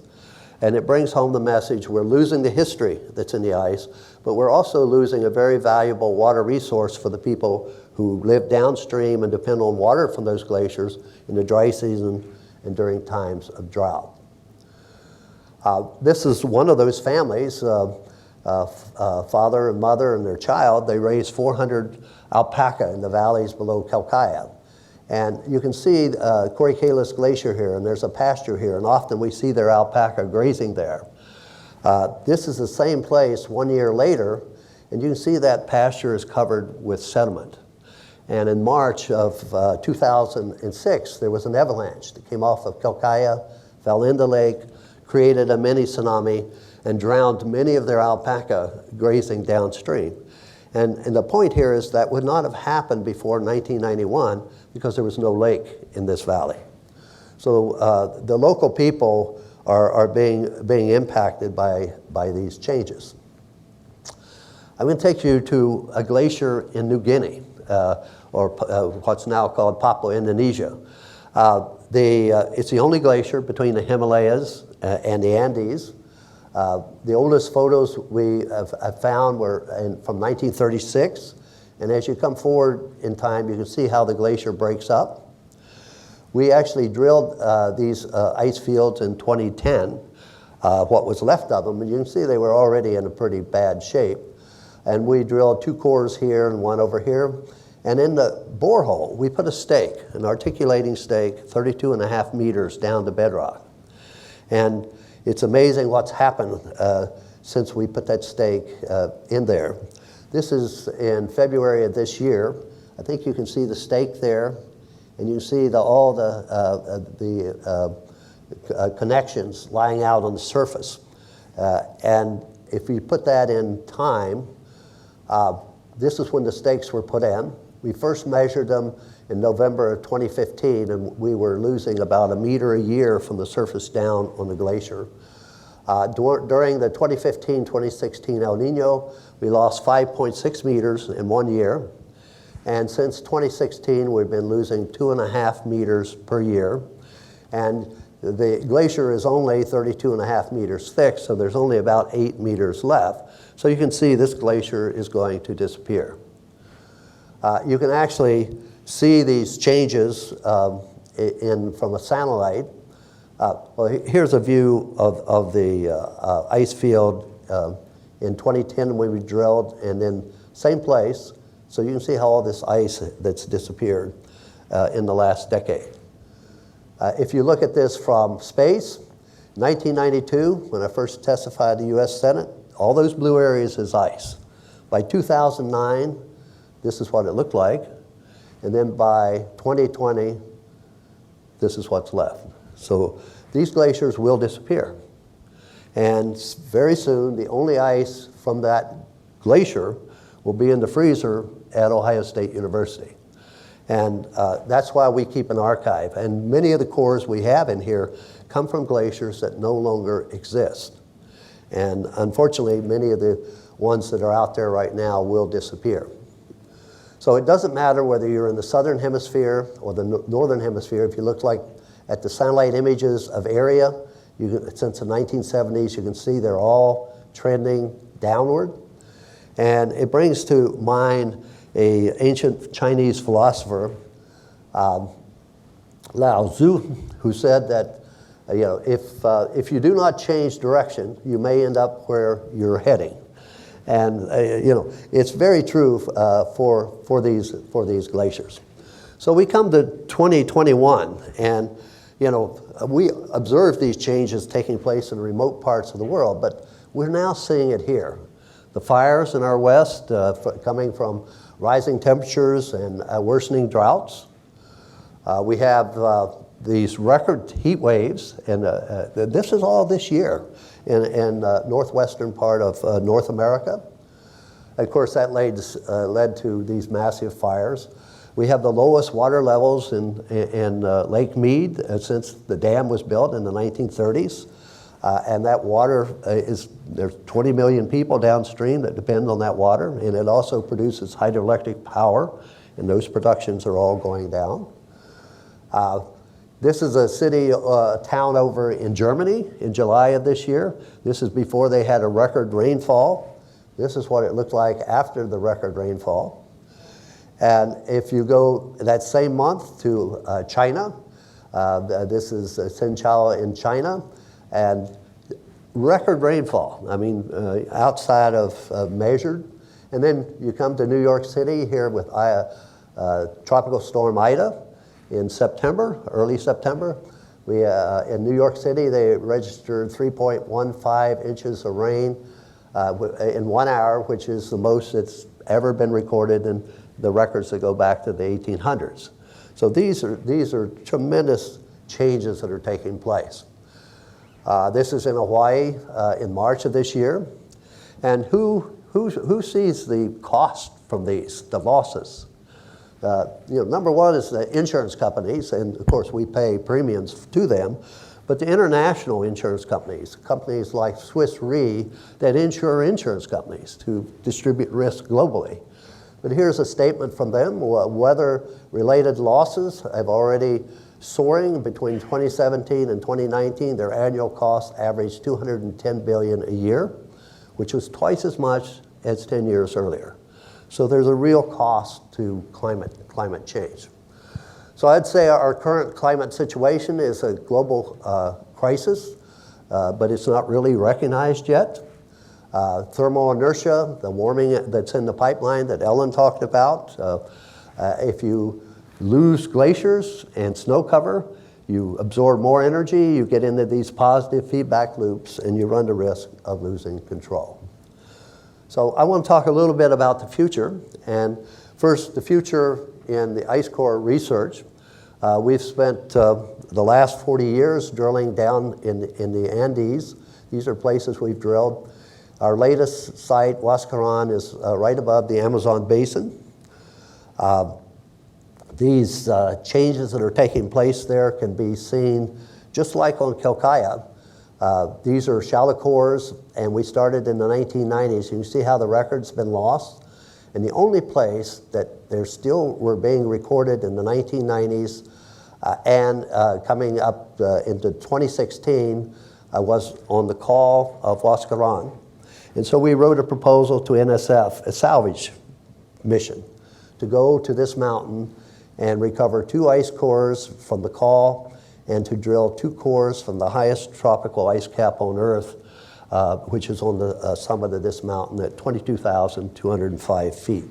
And it brings home the message, we're losing the history that's in the ice, but we're also losing a very valuable water resource for the people who live downstream and depend on water from those glaciers in the dry season and during times of drought. This is one of those families, father and mother and their child. They raised 400 alpaca in the valleys below Quelccaya. And you can see Korikalis Glacier here, and there's a pasture here, and often we see their alpaca grazing there. This is the same place 1 year later, and you can see that pasture is covered with sediment. And in March of 2006, there was an avalanche that came off of Quelccaya, fell into the lake, created a mini tsunami, and drowned many of their alpaca grazing downstream. And the point here is that would not have happened before 1991 because there was no lake in this valley. So the local people are being impacted by these changes. I'm going to take you to a glacier in New Guinea. Or what's now called Papua, Indonesia. It's the only glacier between the Himalayas and the Andes. The oldest photos we have found were from 1936, and as you come forward in time, you can see how the glacier breaks up. We actually drilled these ice fields in 2010, what was left of them, and you can see they were already in a pretty bad shape. And we drilled 2 cores here and 1 over here. And in the borehole, we put a stake, an articulating stake, 32.5 meters down to bedrock. And it's amazing what's happened since we put that stake in there. This is in February of this year. I think you can see the stake there, and you can see all the connections lying out on the surface. And if you put that in time, this is when the stakes were put in. We first measured them in November of 2015, and we were losing about a meter a year from the surface down on the glacier. During the 2015-2016 El Nino, we lost 5.6 meters in 1 year. And since 2016, we've been losing 2.5 meters per year. And the glacier is only 32.5 meters thick, so there's only about 8 meters left. So you can see this glacier is going to disappear. You can actually see these changes from a satellite. Well, here's a view of the ice field in 2010 when we drilled, and then same place. So you can see how all this ice that's disappeared in the last decade. If you look at this from space, 1992, when I first testified to the US Senate, all those blue areas is ice. By 2009, this is what it looked like. And then by 2020, this is what's left. So these glaciers will disappear. And very soon, the only ice from that glacier will be in the freezer at Ohio State University. And that's why we keep an archive. And many of the cores we have in here come from glaciers that no longer exist. And unfortunately, many of the ones that are out there right now will disappear. So it doesn't matter whether you're in the southern hemisphere or the northern hemisphere. If you look at the satellite images of area Since the 1970s, you can see they're all trending downward. And it brings to mind an ancient Chinese philosopher, Lao Tzu, who said that if you do not change direction, you may end up where you're heading. And it's very true for these glaciers. So we come to 2021, and we observe these changes taking place in remote parts of the world, but we're now seeing it here. The fires in our west coming from rising temperatures and worsening droughts. We have these record heat waves, and this is all this year in northwestern part of North America. Of course, that led to these massive fires. We have the lowest water levels in Lake Mead since the dam was built in the 1930s. And that water there's 20 million people downstream that depend on that water, and it also produces hydroelectric power, and those productions are all going down. This is a city, town over in Germany in July of this year. This is before they had a record rainfall. This is what it looked like after the record rainfall. And if you go that same month to China, this is Xinjiang in China, and record rainfall, outside of measured. And then you come to New York City here with Tropical Storm Ida in September, early September. In New York City, they registered 3.15 inches of rain in 1 hour, which is the most that's ever been recorded in the records that go back to the 1800s. So these are tremendous changes that are taking place. This is in Hawaii in March of this year. And who sees the cost from these, the losses? Number one is the insurance companies, and of course we pay premiums to them, but the international insurance companies like Swiss Re that insure insurance companies to distribute risk globally. But here's a statement from them. Weather-related losses have already soaring between 2017 and 2019. Their annual cost averaged $210 billion a year, which was twice as much as 10 years earlier. So there's a real cost to climate change. So I'd say our current climate situation is a global crisis, but it's not really recognized yet. Thermal inertia, the warming that's in the pipeline that Ellen talked about. If you lose glaciers and snow cover, you absorb more energy, you get into these positive feedback loops, and you run the risk of losing control. So I want to talk a little bit about the future. And first, the future in the ice core research. We've spent the last 40 years drilling down in the Andes. These are places we've drilled. Our latest site, Huascaran, is right above the Amazon basin. These changes that are taking place there can be seen just like on Quelccaya. These are shallow cores, and we started in the 1990s. You can see how the record's been lost. And the only place that there still were being recorded in the 1990s and coming up into 2016 was on the call of Huascaran. And so we wrote a proposal to NSF, a salvage mission, to go to this mountain and recover 2 ice cores from the call and to drill 2 cores from the highest tropical ice cap on Earth, which is on the summit of this mountain at 22,205 feet.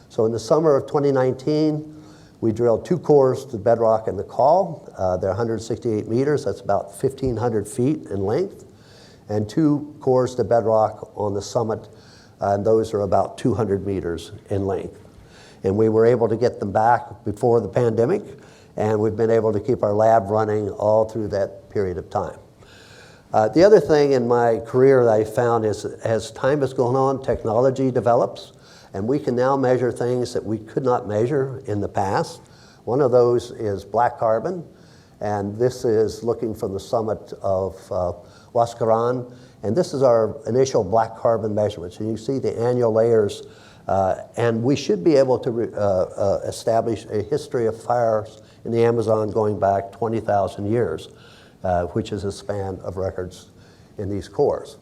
So in the summer of 2019, we drilled 2 cores to bedrock in the call. They're 168 meters, that's about 1,500 feet in length, and 2 cores to bedrock on the summit, and those are about 200 meters in length. And we were able to get them back before the pandemic, and we've been able to keep our lab running all through that period of time. The other thing in my career that I found is as time has gone on, technology develops, and we can now measure things that we could not measure in the past. One of those is black carbon, and this is looking from the summit of Huascaran, and this is our initial black carbon measurements. And you see the annual layers, and we should be able to establish a history of fires in the Amazon going back 20,000 years. which is a span of records in these cores.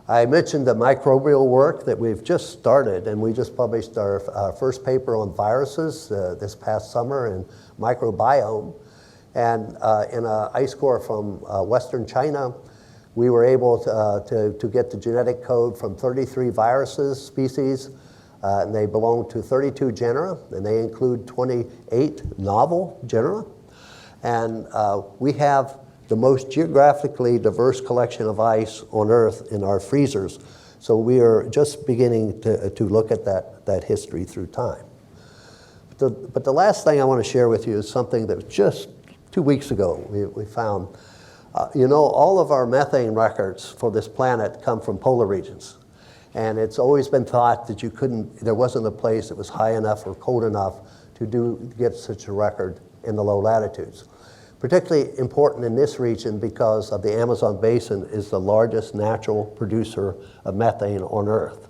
I mentioned the microbial work that we've just started, and we just published our first paper on viruses this past summer in microbiome. And in an ice core from Western China, we were able to get the genetic code from 33 viruses species, and they belong to 32 genera, and they include 28 novel genera. And we have the most geographically diverse collection of ice on Earth in our freezers. So we are just beginning to look at that history through time. But the last thing I want to share with you is something that just 2 weeks ago we found. You know, all of our methane records for this planet come from polar regions. And it's always been thought that there wasn't a place that was high enough or cold enough to get such a record in the low latitudes. Particularly important in this region because of the Amazon basin is the largest natural producer of methane on Earth.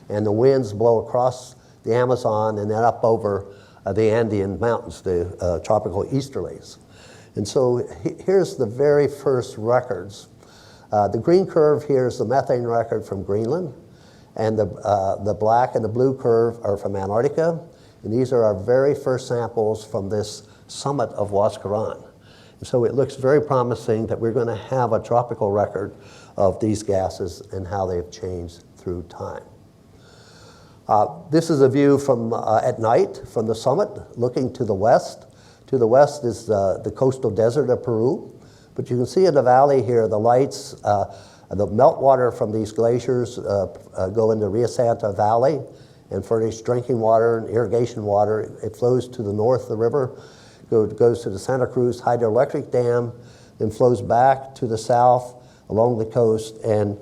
And the winds blow across the Amazon and then up over the Andean mountains, the tropical easterlies. And so here's the very first records. The green curve here is the methane record from Greenland, and the black and the blue curve are from Antarctica. And these are our very first samples from this summit of Huascarán. So it looks very promising that we're going to have a tropical record of these gases and how they've changed through time. This is a view from at night from the summit, looking to the west. To the west is the coastal desert of Peru. But you can see in the valley here, the lights, the meltwater from these glaciers go into Rio Santa Valley and furnish drinking water and irrigation water. It flows to the north of the river, goes to the Santa Cruz hydroelectric dam, then flows back to the south along the coast and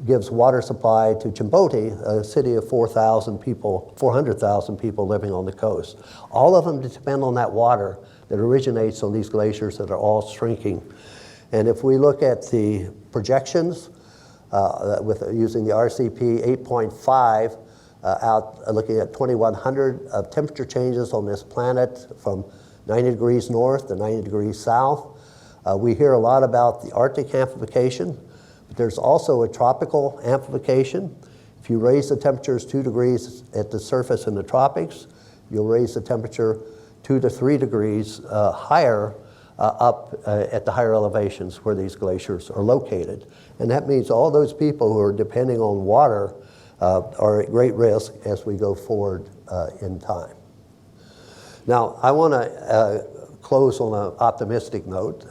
gives water supply to Chimbote, a city of 400,000 people living on the coast. All of them depend on that water that originates on these glaciers that are all shrinking. And if we look at the projections using the RCP 8.5, looking at 2100 of temperature changes on this planet from 90 degrees north to 90 degrees south. We hear a lot about the Arctic amplification, but there's also a tropical amplification. If you raise the temperatures 2 degrees at the surface in the tropics, you'll raise the temperature 2 to 3 degrees higher up at the higher elevations where these glaciers are located. And that means all those people who are depending on water are at great risk as we go forward in time. Now, I want to close on an optimistic note.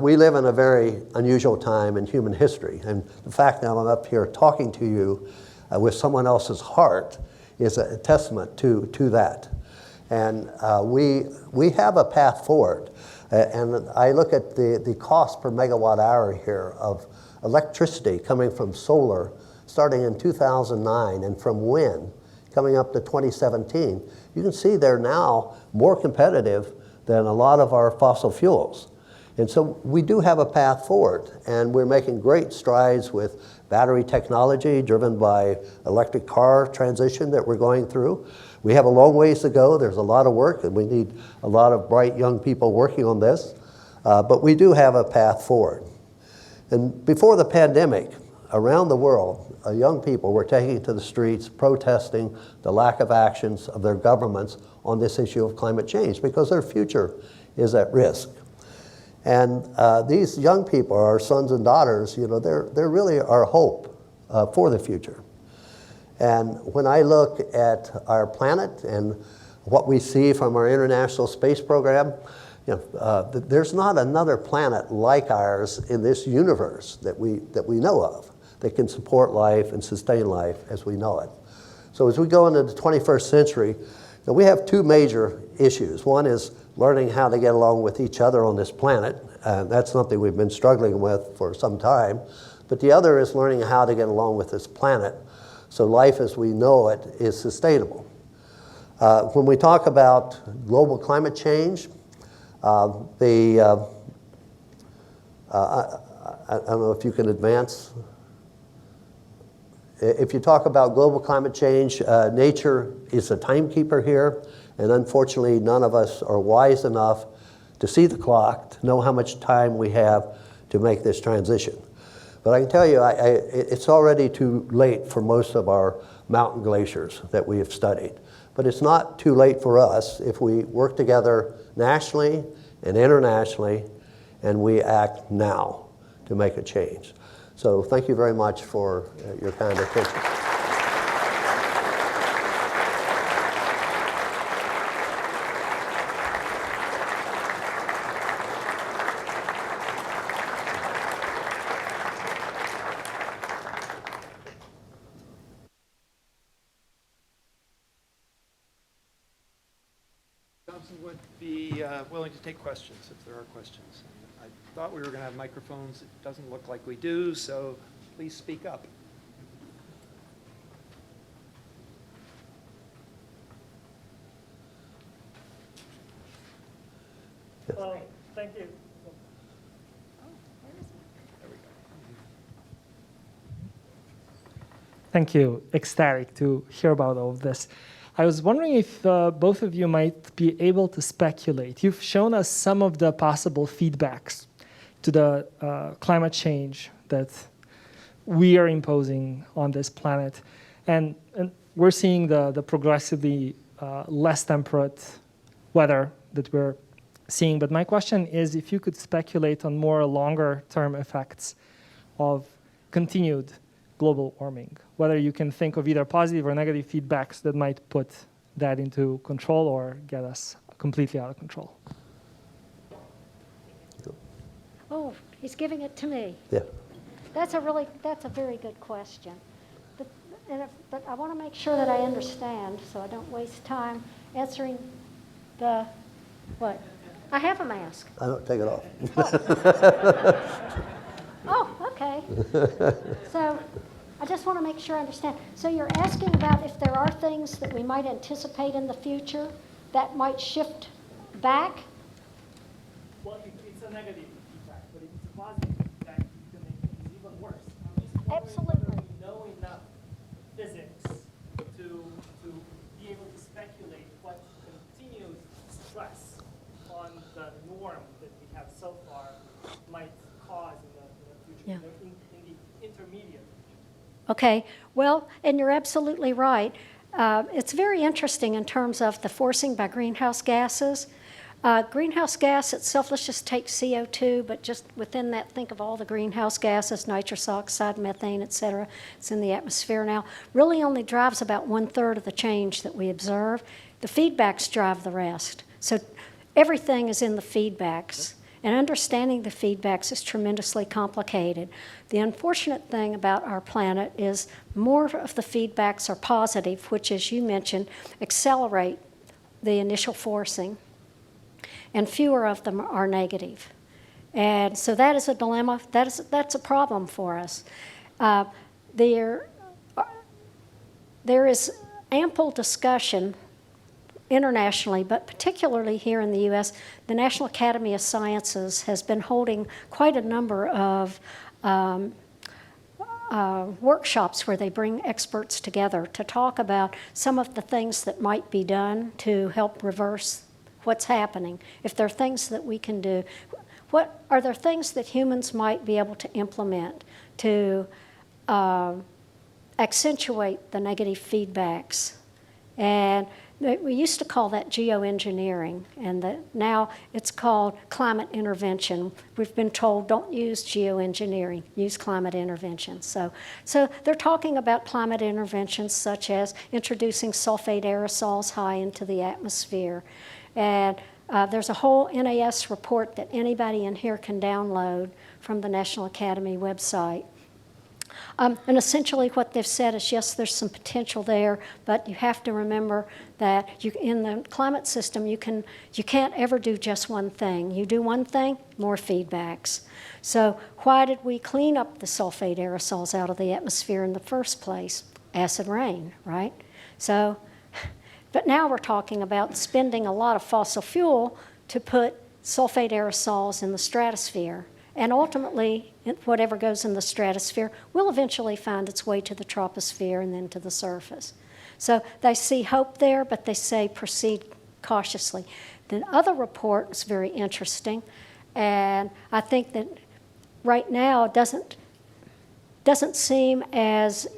We live in a very unusual time in human history, and the fact that I'm up here talking to you with someone else's heart is a testament to that. And we have a path forward. And I look at the cost per megawatt hour here of electricity coming from solar starting in 2009 and from wind coming up to 2017. You can see they're now more competitive than a lot of our fossil fuels. And so we do have a path forward, and we're making great strides with battery technology driven by electric car transition that we're going through. We have a long ways to go. There's a lot of work, and we need a lot of bright young people working on this. But we do have a path forward. And before the pandemic, around the world, young people were taking to the streets protesting the lack of actions of their governments on this issue of climate change because their future is at risk. And these young people, our sons and daughters, you know, they're really our hope for the future. And when I look at our planet and what we see from our International Space Program, you know, there's not another planet like ours in this universe that we know of that can support life and sustain life as we know it. So as we go into the 21st century, we have two major issues. One is learning how to get along with each other on this planet. That's something we've been struggling with for some time. But the other is learning how to get along with this planet so life as we know it is sustainable. When we talk about global climate change, I don't know if you can advance. If you talk about global climate change, nature is a timekeeper here, and unfortunately none of us are wise enough to see the clock, to know how much time we have to make this transition. But I can tell you, it's already too late for most of our mountain glaciers that we have studied. But it's not too late for us if we work together nationally and internationally, and we act now to make a change. So thank you very much for your kind attention. Would be willing to take questions if there are questions. I thought we were going to have microphones. It doesn't look like we do, so please speak up. Thank you. Thank you. Ecstatic to hear about all of this. I was wondering if both of you might be able to speculate. You've shown us some of the possible feedbacks to the climate change that we are imposing on this planet. And we're seeing the progressively less temperate weather that we're seeing. But my question is if you could speculate on more longer-term effects of continued global warming, whether you can think of either positive or negative feedbacks that might put that into control or get us completely out of control. Oh, he's giving it to me. Yeah. That's a very good question. But I want to make sure that I understand so I don't waste time answering the, what? I have a mask. I don't take it off. Oh, okay. So I just want to make sure I understand. So you're asking about if there are things that we might anticipate in the future that might shift back? Well, it's a negative feedback, but if it's a positive feedback, it can make things even worse. I'm just wondering Absolutely. whether we know enough physics to be able to speculate what continued stress on the norm that we have so far might cause in the future, Yeah. in the intermediate. Okay, well, and you're absolutely right. It's very interesting in terms of the forcing by greenhouse gases. Greenhouse gas itself, let's just take CO2, but just within that, think of all the greenhouse gases, nitrous oxide, methane, et cetera. It's in the atmosphere now. Really only drives about 1/3 of the change that we observe. The feedbacks drive the rest. So everything is in the feedbacks. And understanding the feedbacks is tremendously complicated. The unfortunate thing about our planet is more of the feedbacks are positive, which, as you mentioned, accelerate the initial forcing, and fewer of them are negative. And so that is a dilemma. That's a problem for us. There is ample discussion internationally, but particularly here in the U.S., the National Academy of Sciences has been holding quite a number of workshops where they bring experts together to talk about some of the things that might be done to help reverse what's happening. If there are things that we can do, are there things that humans might be able to implement to accentuate the negative feedbacks? And we used to call that geoengineering, and now it's called climate intervention. We've been told don't use geoengineering, use climate intervention. So they're talking about climate interventions such as introducing sulfate aerosols high into the atmosphere. And there's a whole NAS report that anybody in here can download from the National Academy website. And essentially what they've said is, yes, there's some potential there, but you have to remember that in the climate system, you can't ever do just one thing. You do one thing, more feedbacks. So why did we clean up the sulfate aerosols out of the atmosphere in the first place? Acid rain, right? So, but now we're talking about spending a lot of fossil fuel to put sulfate aerosols in the stratosphere. And ultimately, whatever goes in the stratosphere will eventually find its way to the troposphere and then to the surface. So they see hope there, but they say proceed cautiously. The other report is very interesting, and I think that right now it doesn't seem as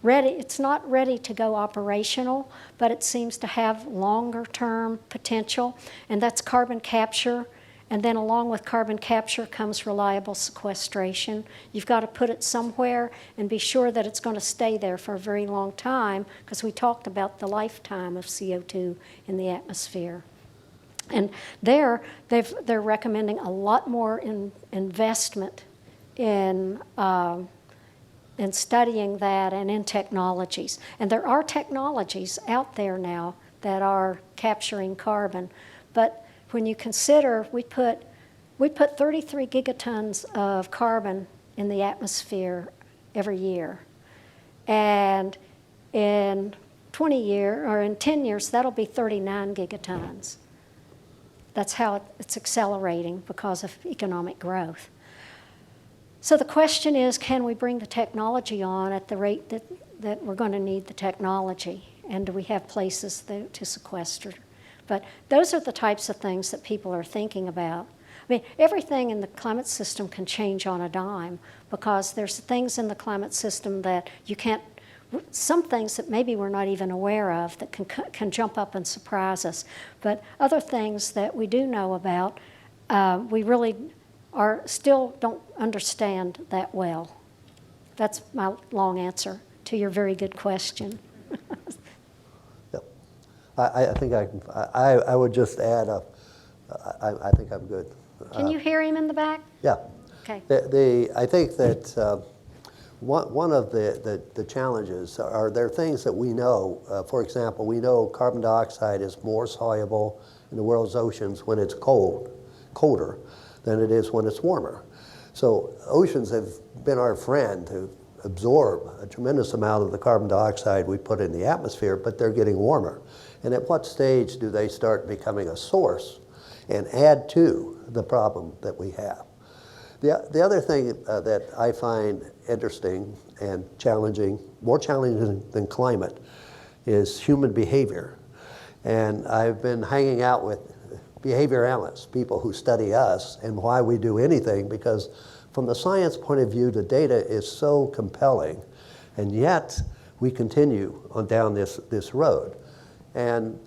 ready. It's not ready to go operational, but it seems to have longer-term potential, and that's carbon capture. And then along with carbon capture comes reliable sequestration. You've got to put it somewhere and be sure that it's going to stay there for a very long time, because we talked about the lifetime of CO2 in the atmosphere. And they're recommending a lot more investment in studying that and in technologies. And there are technologies out there now that are capturing carbon, but when you consider we put 33 gigatons of carbon in the atmosphere every year, and in 10 years that'll be 39 gigatons. That's how it's accelerating because of economic growth. So the question is, can we bring the technology on at the rate that we're going to need the technology, and do we have places to sequester? But those are the types of things that people are thinking about. I mean, everything in the climate system can change on a dime, because there's things in the climate system that you can't, some things that maybe we're not even aware of that can jump up and surprise us. But other things that we do know about, we really still don't understand that well. That's my long answer to your very good question. I think I would just add I think I'm good. Can you hear him in the back? Yeah. Okay. I think that one of the challenges are there are things that we know. For example, we know carbon dioxide is more soluble in the world's oceans when it's colder than it is when it's warmer. So oceans have been our friend to absorb a tremendous amount of the carbon dioxide we put in the atmosphere, but they're getting warmer. And at what stage do they start becoming a source and add to the problem that we have? The other thing that I find interesting and challenging, more challenging than climate, is human behavior. And I've been hanging out with behavior analysts, people who study us and why we do anything, because from the science point of view, the data is so compelling, and yet we continue on down this road. And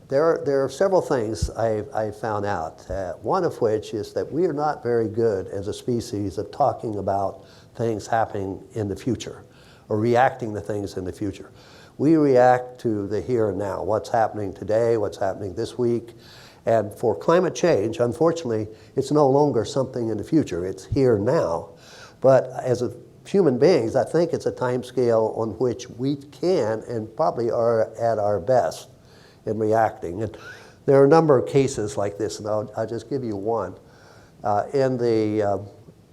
there are several things I found out, one of which is that we are not very good as a species at talking about things happening in the future or reacting to things in the future. We react to the here and now, what's happening today, what's happening this week. And for climate change, unfortunately, it's no longer something in the future, it's here now. But as human beings, I think it's a time scale on which we can and probably are at our best in reacting. And there are a number of cases like this, and I'll just give you one. In the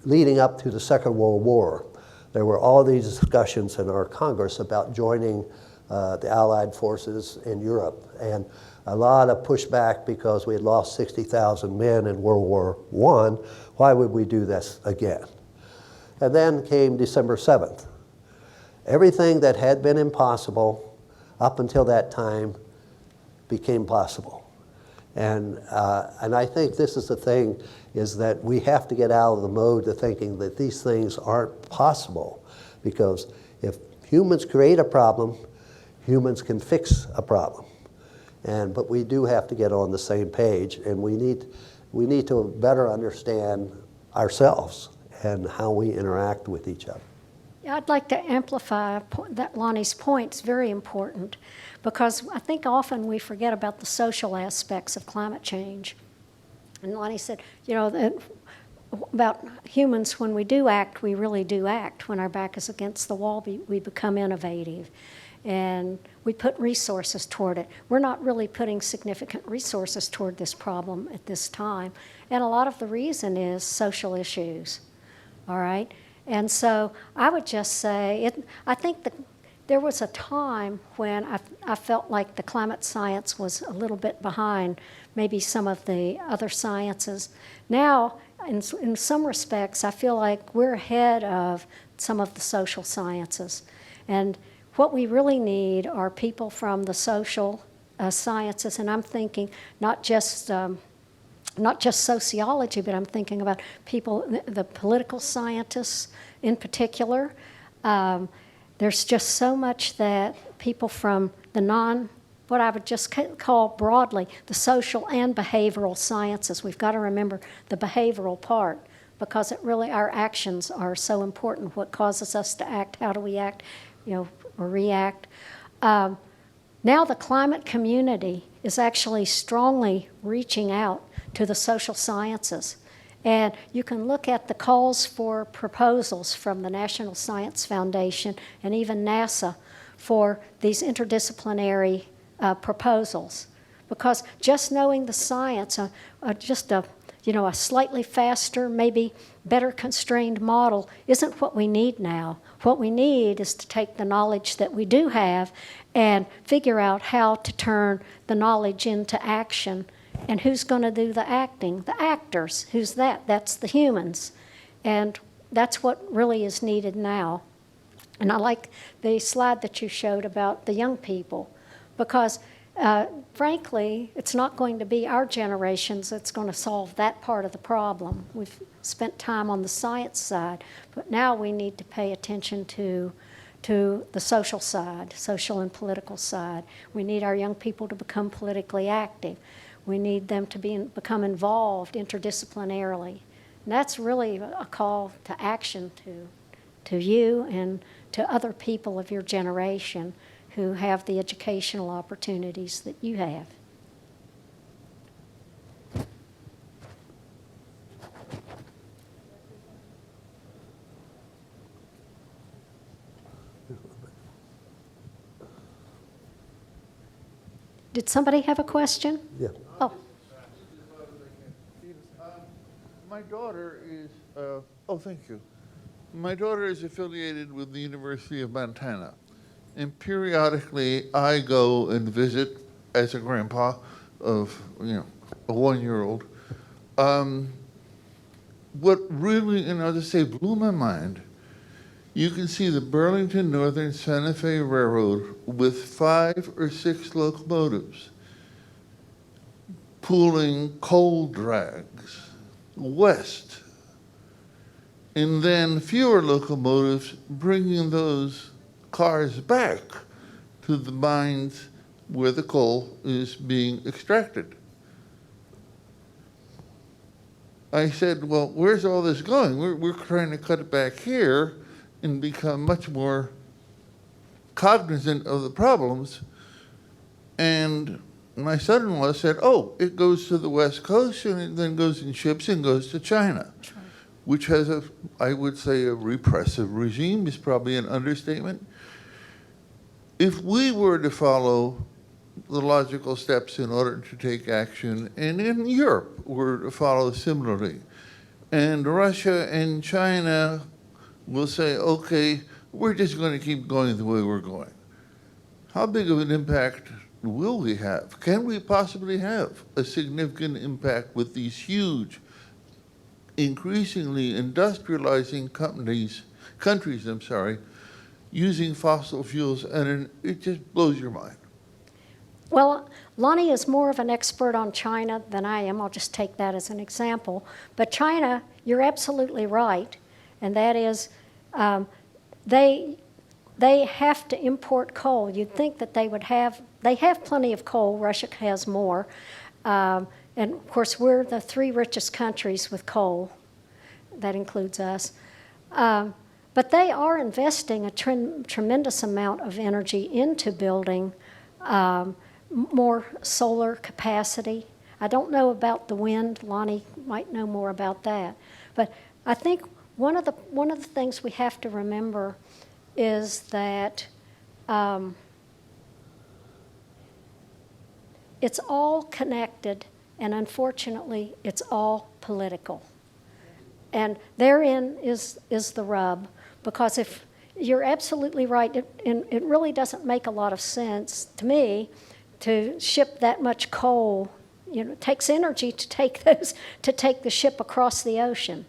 leading up to the Second World War, there were all these discussions in our Congress about joining the Allied forces in Europe, and a lot of pushback because we had lost 60,000 men in World War I. Why would we do this again? And then came December 7th. Everything that had been impossible up until that time became possible. And I think this is the thing, is that we have to get out of the mode of thinking that these things aren't possible, because if humans create a problem, humans can fix a problem. But we do have to get on the same page, and we need to better understand ourselves and how we interact with each other. Yeah, I'd like to amplify that Lonnie's point. It's very important, because I think often we forget about the social aspects of climate change. And Lonnie said, about humans, when we do act, we really do act. When our back is against the wall, we become innovative. And we put resources toward it. We're not really putting significant resources toward this problem at this time. And a lot of the reason is social issues, all right? And so I would just say, I think that there was a time when I felt like the climate science was a little bit behind maybe some of the other sciences. Now, in some respects, I feel like we're ahead of some of the social sciences. And what we really need are people from the social sciences, and I'm thinking not just sociology, but I'm thinking about people, the political scientists in particular. There's just so much that people from the what I would just call broadly, the social and behavioral sciences. We've got to remember the behavioral part, because it really, our actions are so important. What causes us to act, how do we act, or react. Now the climate community is actually strongly reaching out to the social sciences. And you can look at the calls for proposals from the National Science Foundation and even NASA for these interdisciplinary proposals. Because just knowing the science, just a slightly faster, maybe better constrained model isn't what we need now. What we need is to take the knowledge that we do have and figure out how to turn the knowledge into action. And who's going to do the acting? The actors. Who's that? That's the humans. And that's what really is needed now. And I like the slide that you showed about the young people, because frankly, it's not going to be our generations that's going to solve that part of the problem. We've spent time on the science side, but now we need to pay attention to the social side, social and political side. We need our young people to become politically active. We need them to become involved interdisciplinarily. And that's really a call to action to you and to other people of your generation who have the educational opportunities that you have. Did somebody have a question? Yeah. Oh. My daughter is, thank you. My daughter is affiliated with the University of Montana. And periodically I go and visit as a grandpa of, a 1-year-old. What really, I'll just say, blew my mind, you can see the Burlington Northern Santa Fe Railroad with 5 or 6 locomotives pulling coal drags west, and then fewer locomotives bringing those cars back to the mines where the coal is being extracted. I said, well, where's all this going? We're trying to cut it back here and become much more cognizant of the problems. And my son-in-law said, it goes to the West Coast and it then goes in ships and goes to China, which has I would say a repressive regime is probably an understatement. If we were to follow the logical steps in order to take action, and in Europe were to follow similarly, and Russia and China will say, okay, we're just going to keep going the way we're going, how big of an impact will we have? Can we possibly have a significant impact with these huge, increasingly industrializing countries, using fossil fuels, and it just blows your mind. Well, Lonnie is more of an expert on China than I am. I'll just take that as an example. But China, you're absolutely right, and that is they have to import coal. You'd think that they have plenty of coal. Russia has more. And of course, we're the 3 richest countries with coal. That includes us. But they are investing a tremendous amount of energy into building more solar capacity. I don't know about the wind. Lonnie might know more about that. But I think one of the things we have to remember is that it's all connected, and unfortunately, it's all political. And therein is the rub, because if you're absolutely right, it really doesn't make a lot of sense to me to ship that much coal. It takes energy to take the ship across the ocean.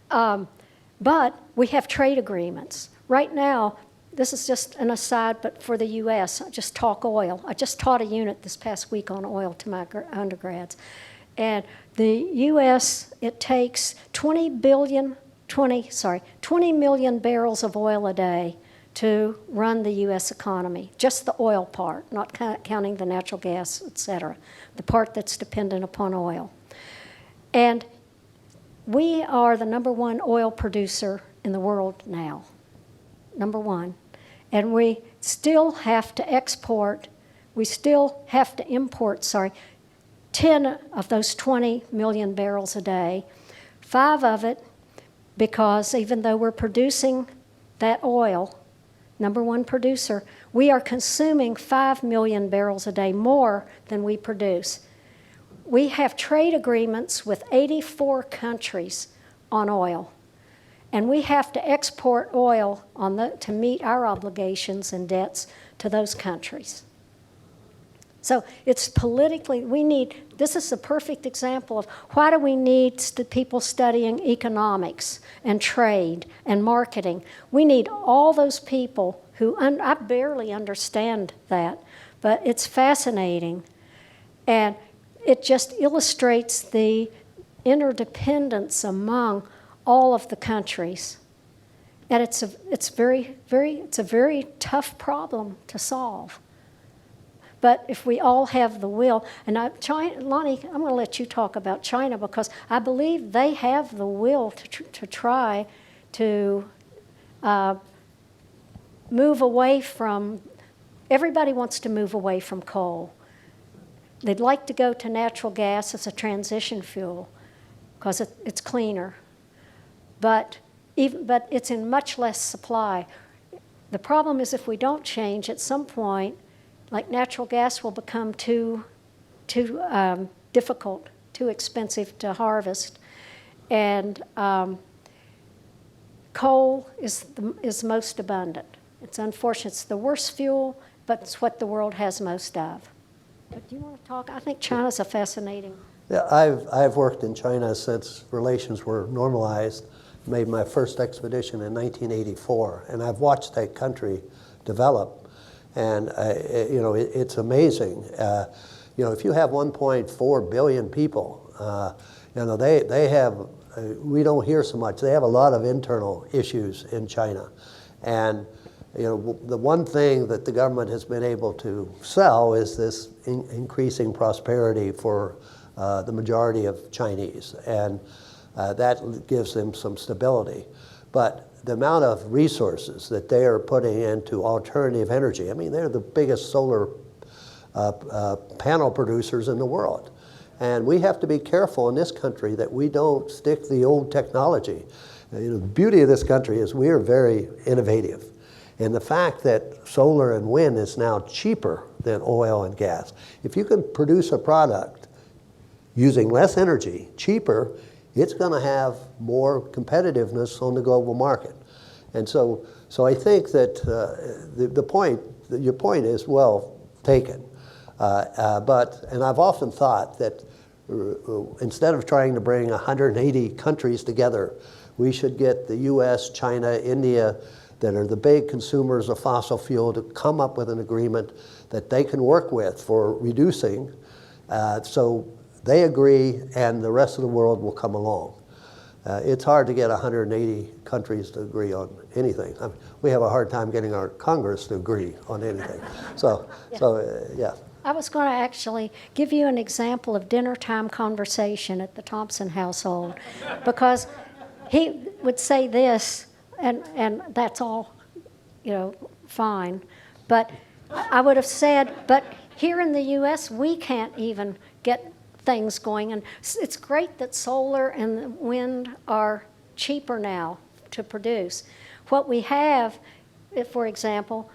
But we have trade agreements. Right now, this is just an aside, but for the U.S., I just talk oil. I just taught a unit this past week on oil to my undergrads. And the U.S., it takes 20 million barrels of oil a day to run the U.S. economy, just the oil part, not counting the natural gas, et cetera, the part that's dependent upon oil. And we are the #1 oil producer in the world now, #1. And we still have to import 10 of those 20 million barrels a day, 5 of it because even though we're producing that oil, #1 producer, we are consuming 5 million barrels a day more than we produce. We have trade agreements with 84 countries on oil, and we have to export oil to meet our obligations and debts to those countries. So it's politically, this is a perfect example of why do we need people studying economics and trade and marketing. We need all those people I barely understand that, but it's fascinating. And it just illustrates the interdependence among all of the countries. And it's a very tough problem to solve. But if we all have the will, and Lonnie, I'm going to let you talk about China because I believe they have the will to try to move away from, everybody wants to move away from coal. They'd like to go to natural gas as a transition fuel because it's cleaner. But it's in much less supply. The problem is if we don't change, at some point, like natural gas will become too difficult, too expensive to harvest. And coal is most abundant. It's unfortunate. It's the worst fuel, but it's what the world has most of. But do you want to talk? I think China's a fascinating. Yeah, I've worked in China since relations were normalized. Made my first expedition in 1984, and I've watched that country develop. And it's amazing. If you have 1.4 billion people, they have. We don't hear so much. They have a lot of internal issues in China, and the one thing that the government has been able to sell is this increasing prosperity for the majority of Chinese, and that gives them some stability. But the amount of resources that they are putting into alternative energy, I mean, they're the biggest solar panel producers in the world. And we have to be careful in this country that we don't stick the old technology. The beauty of this country is we are very innovative. And the fact that solar and wind is now cheaper than oil and gas, if you can produce a product using less energy, cheaper, it's going to have more competitiveness on the global market. And so I think that your point is well taken. And I've often thought that instead of trying to bring 180 countries together, we should get the US, China, India, that are the big consumers of fossil fuel to come up with an agreement that they can work with for reducing. So they agree and the rest of the world will come along. It's hard to get 180 countries to agree on anything. I mean, we have a hard time getting our Congress to agree on anything. Yeah. I was going to actually give you an example of dinner time conversation at the Thompson household, because he would say this, and that's all, fine. But I would have said, but here in the U.S., we can't even get things going. And it's great that solar and wind are cheaper now to produce. What we have, for example,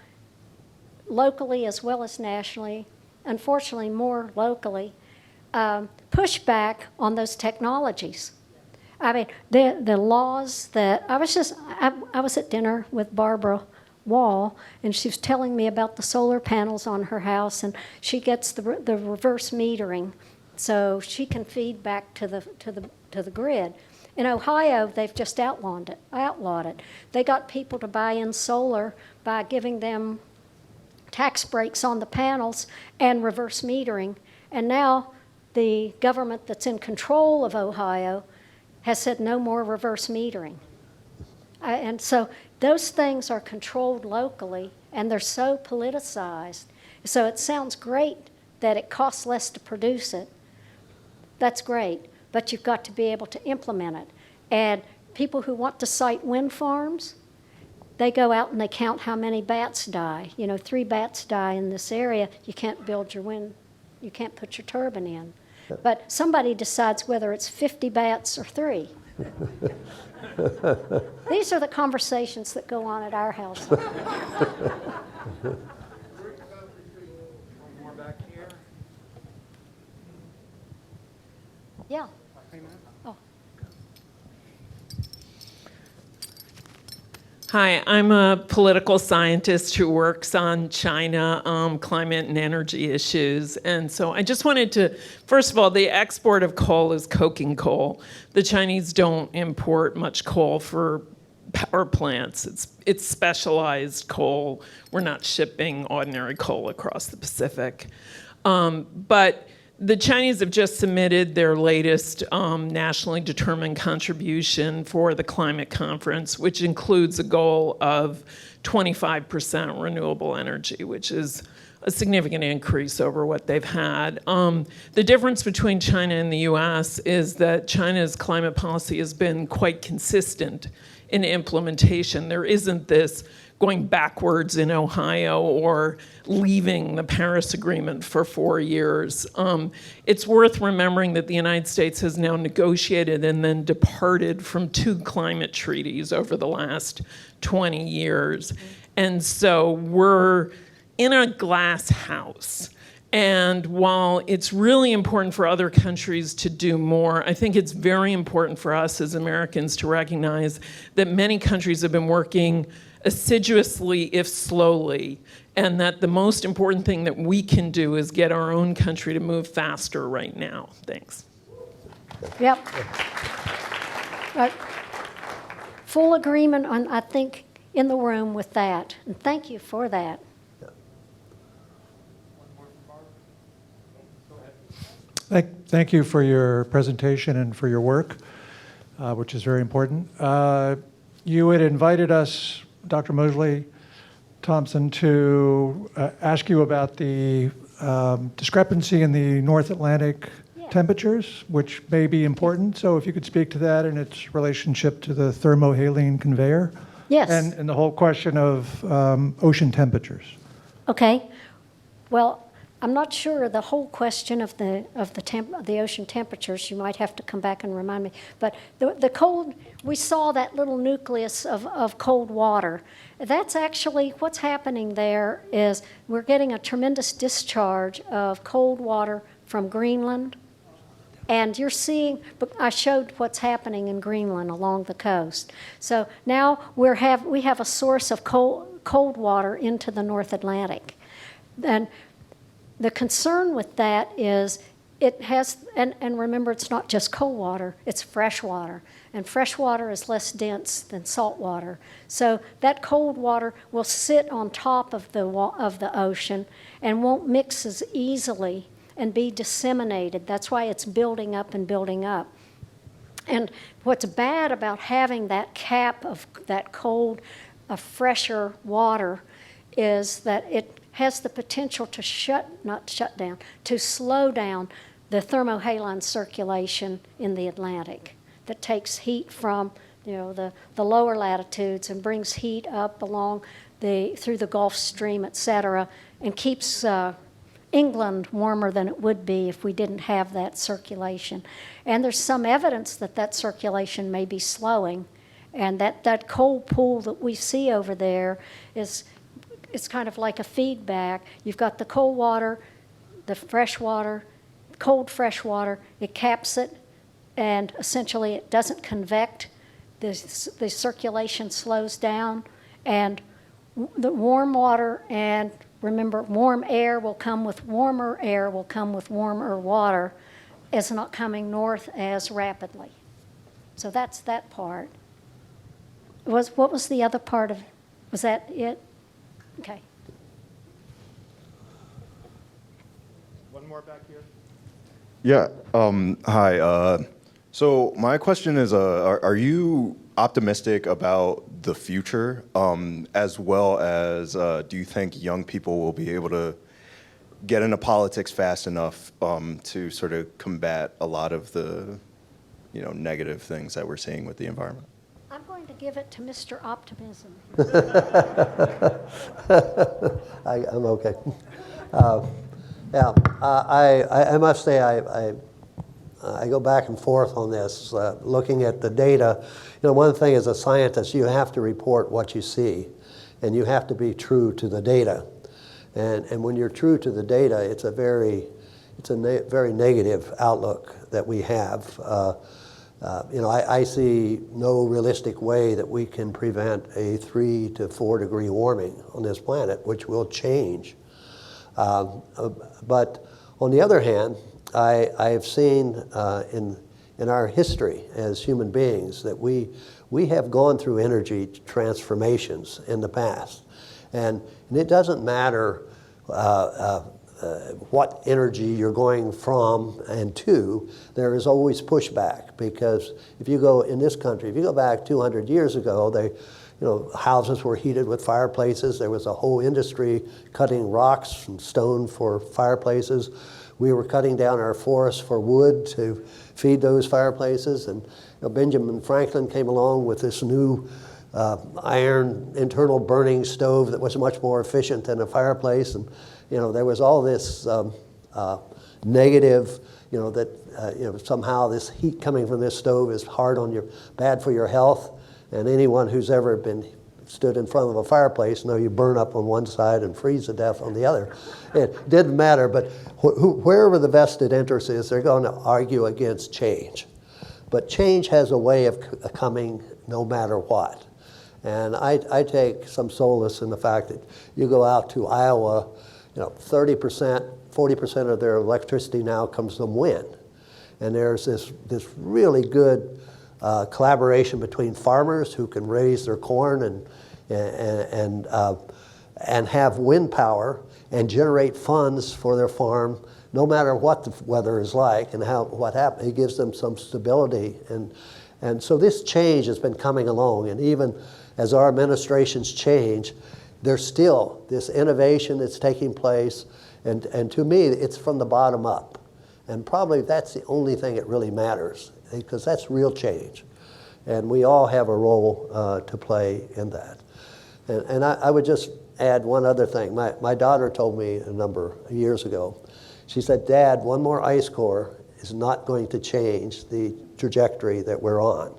locally as well as nationally, unfortunately more locally, pushback on those technologies. I mean, the laws that, I was at dinner with Barbara Wall, and she was telling me about the solar panels on her house, and she gets the reverse metering, so she can feed back to the grid. In Ohio, they've just outlawed it. They got people to buy in solar by giving them tax breaks on the panels and reverse metering. And now the government that's in control of Ohio has said no more reverse metering. And so those things are controlled locally, and they're so politicized. So it sounds great that it costs less to produce it. That's great, but you've got to be able to implement it. And people who want to site wind farms, they go out and they count how many bats die. 3 bats die in this area, you can't build your wind, you can't put your turbine in. But somebody decides whether it's 50 bats or 3. These are the conversations that go on at our house. One more back here. Yeah. Oh. Hi, I'm a political scientist who works on China, climate and energy issues. And so I just wanted to, first of all, the export of coal is coking coal. The Chinese don't import much coal for power plants. It's specialized coal. We're not shipping ordinary coal across the Pacific. But the Chinese have just submitted their latest nationally determined contribution for the climate conference, which includes a goal of 25% renewable energy, which is a significant increase over what they've had. The difference between China and the US is that China's climate policy has been quite consistent in implementation. There isn't this going backwards in Ohio or leaving the Paris Agreement for 4 years. It's worth remembering that the United States has now negotiated and then departed from 2 climate treaties over the last 20 years. And so we're in a glass house. And while it's really important for other countries to do more, I think it's very important for us as Americans to recognize that many countries have been working assiduously, if slowly, and that the most important thing that we can do is get our own country to move faster right now. Thanks. Yep. Full agreement on, I think, in the room with that. And thank you for that. Thank you for your presentation and for your work, which is very important. You had invited us, Dr. Mosley-Thompson, to ask you about the discrepancy in the North Atlantic temperatures, which may be important. So if you could speak to that and its relationship to the thermohaline conveyor. Yes. And the whole question of ocean temperatures. Okay. Well, I'm not sure the whole question of the ocean temperatures. You might have to come back and remind me. But the cold, we saw that little nucleus of cold water. That's actually what's happening there is we're getting a tremendous discharge of cold water from Greenland. And you're seeing, I showed what's happening in Greenland along the coast. So now we have a source of cold water into the North Atlantic. And the concern with that is it has, and remember, it's not just cold water, it's fresh water. And fresh water is less dense than salt water. So that cold water will sit on top of the ocean and won't mix as easily and be disseminated. That's why it's building up and building up. And what's bad about having that cap of that cold, fresher water is that it has the potential to to slow down the thermohaline circulation in the Atlantic that takes heat from the lower latitudes and brings heat up along through the Gulf Stream, et cetera, and keeps England warmer than it would be if we didn't have that circulation. And there's some evidence that circulation may be slowing, and that cold pool that we see over there it's kind of like a feedback. You've got the cold water, the fresh water, cold fresh water, it caps it, and essentially it doesn't convect. The circulation slows down, and the warm water, and remember, warm air will come with warmer warmer water. It's not coming north as rapidly. So that's that part. What was the other part of, was that it? Okay. One more back here. Yeah. Hi. So my question is, are you optimistic about the future, as well as do you think young people will be able to get into politics fast enough to sort of combat a lot of the, negative things that we're seeing with the environment? I'm going to give it to Mr. Optimism. I'm okay. I must say I go back and forth on this, looking at the data. One thing as a scientist, you have to report what you see, and you have to be true to the data. And when you're true to the data, it's a very negative outlook that we have. I see no realistic way that we can prevent a 3 to 4 degree warming on this planet, which will change. But on the other hand, I have seen in our history as human beings that we have gone through energy transformations in the past. And it doesn't matter what energy you're going from and to, there is always pushback. Because if you go in this country, if you go back 200 years ago, houses were heated with fireplaces. There was a whole industry cutting rocks and stone for fireplaces. We were cutting down our forests for wood to feed those fireplaces. And Benjamin Franklin came along with this new iron internal burning stove that was much more efficient than a fireplace. And there was all this negative, that somehow this heat coming from this stove is bad for your health. And anyone who's ever stood in front of a fireplace you burn up on one side and freeze to death on the other. It didn't matter, but wherever the vested interest is, they're going to argue against change. But change has a way of coming no matter what. And I take some solace in the fact that you go out to Iowa, 30%, 40% of their electricity now comes from wind. And there's this really good collaboration between farmers who can raise their corn and have wind power and generate funds for their farm, no matter what the weather is like and what happens. It gives them some stability, and so this change has been coming along. And even as our administrations change, there's still this innovation that's taking place, and to me, it's from the bottom up. And probably that's the only thing that really matters, because that's real change. And we all have a role to play in that. And I would just add one other thing. My daughter told me a number of years ago, she said, "Dad, one more ice core is not going to change the trajectory that we're on."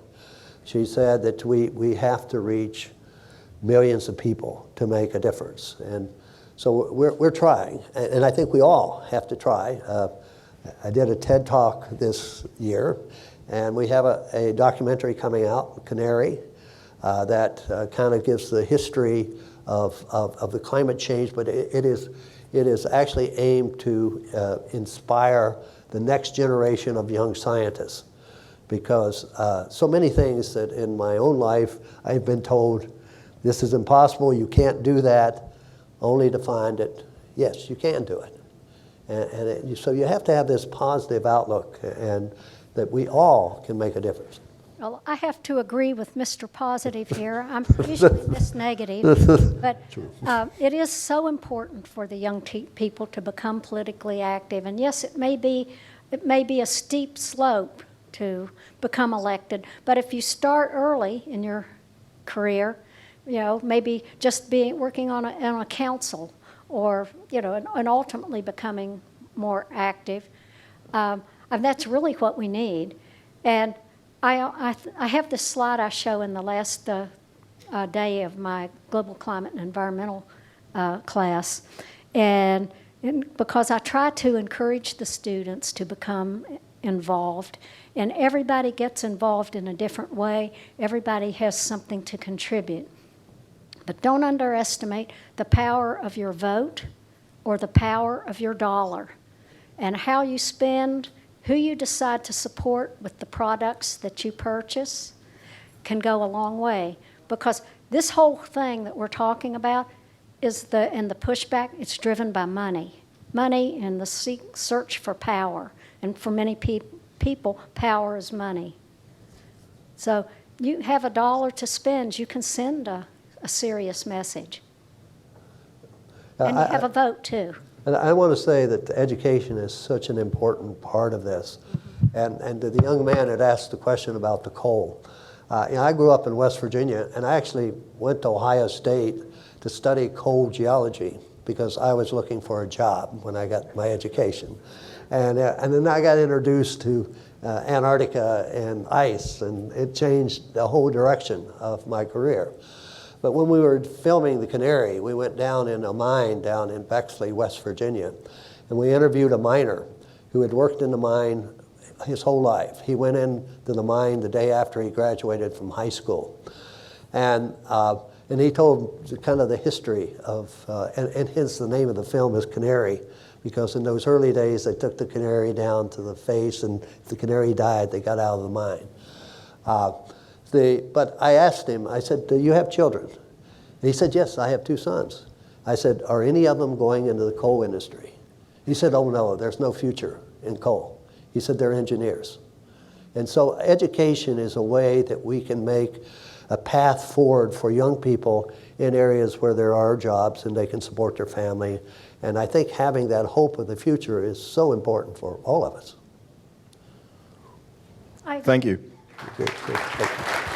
She said that we have to reach millions of people to make a difference. And so we're trying, and I think we all have to try. I did a TED Talk this year, and we have a documentary coming out, Canary, that kind of gives the history of the climate change, but it is actually aimed to inspire the next generation of young scientists. Because so many things that in my own life I've been told, this is impossible, you can't do that, only to find that, yes, you can do it. So you have to have this positive outlook, and that we all can make a difference. Well, I have to agree with Mr. Positive here. I'm usually Miss Negative, but it is so important for the young people to become politically active. And yes, it may be a steep slope to become elected, but if you start early in your career, maybe just working on a council, or and ultimately becoming more active, and that's really what we need. And I have this slide I show in the last day of my global climate and environmental class, and because I try to encourage the students to become involved, and everybody gets involved in a different way. Everybody has something to contribute. But don't underestimate the power of your vote or the power of your dollar. And how you spend who you decide to support with the products that you purchase can go a long way, because this whole thing that we're talking about is and the pushback, it's driven by money. Money and the search for power. And for many people, power is money. So you have $1 to spend, you can send a serious message. And you have a vote too. And I want to say that education is such an important part of this. And to the young man that asked the question about the coal, I grew up in West Virginia, and I actually went to Ohio State to study coal geology because I was looking for a job when I got my education. And then I got introduced to Antarctica and ice, and it changed the whole direction of my career. But when we were filming The Canary, we went down in a mine down in Bexley, West Virginia, and we interviewed a miner who had worked in the mine his whole life. He went into the mine the day after he graduated from high school. And he told kind of the history of, and hence the name of the film is Canary, because in those early days they took the canary down to the face, and if the canary died, they got out of the mine. But I asked him, I said, do you have children? And he said, yes, I have 2 sons. I said, are any of them going into the coal industry? He said, oh no, there's no future in coal. He said, they're engineers. And so education is a way that we can make a path forward for young people in areas where there are jobs and they can support their family. And I think having that hope of the future is so important for all of us. Thank you. Great. Thank you.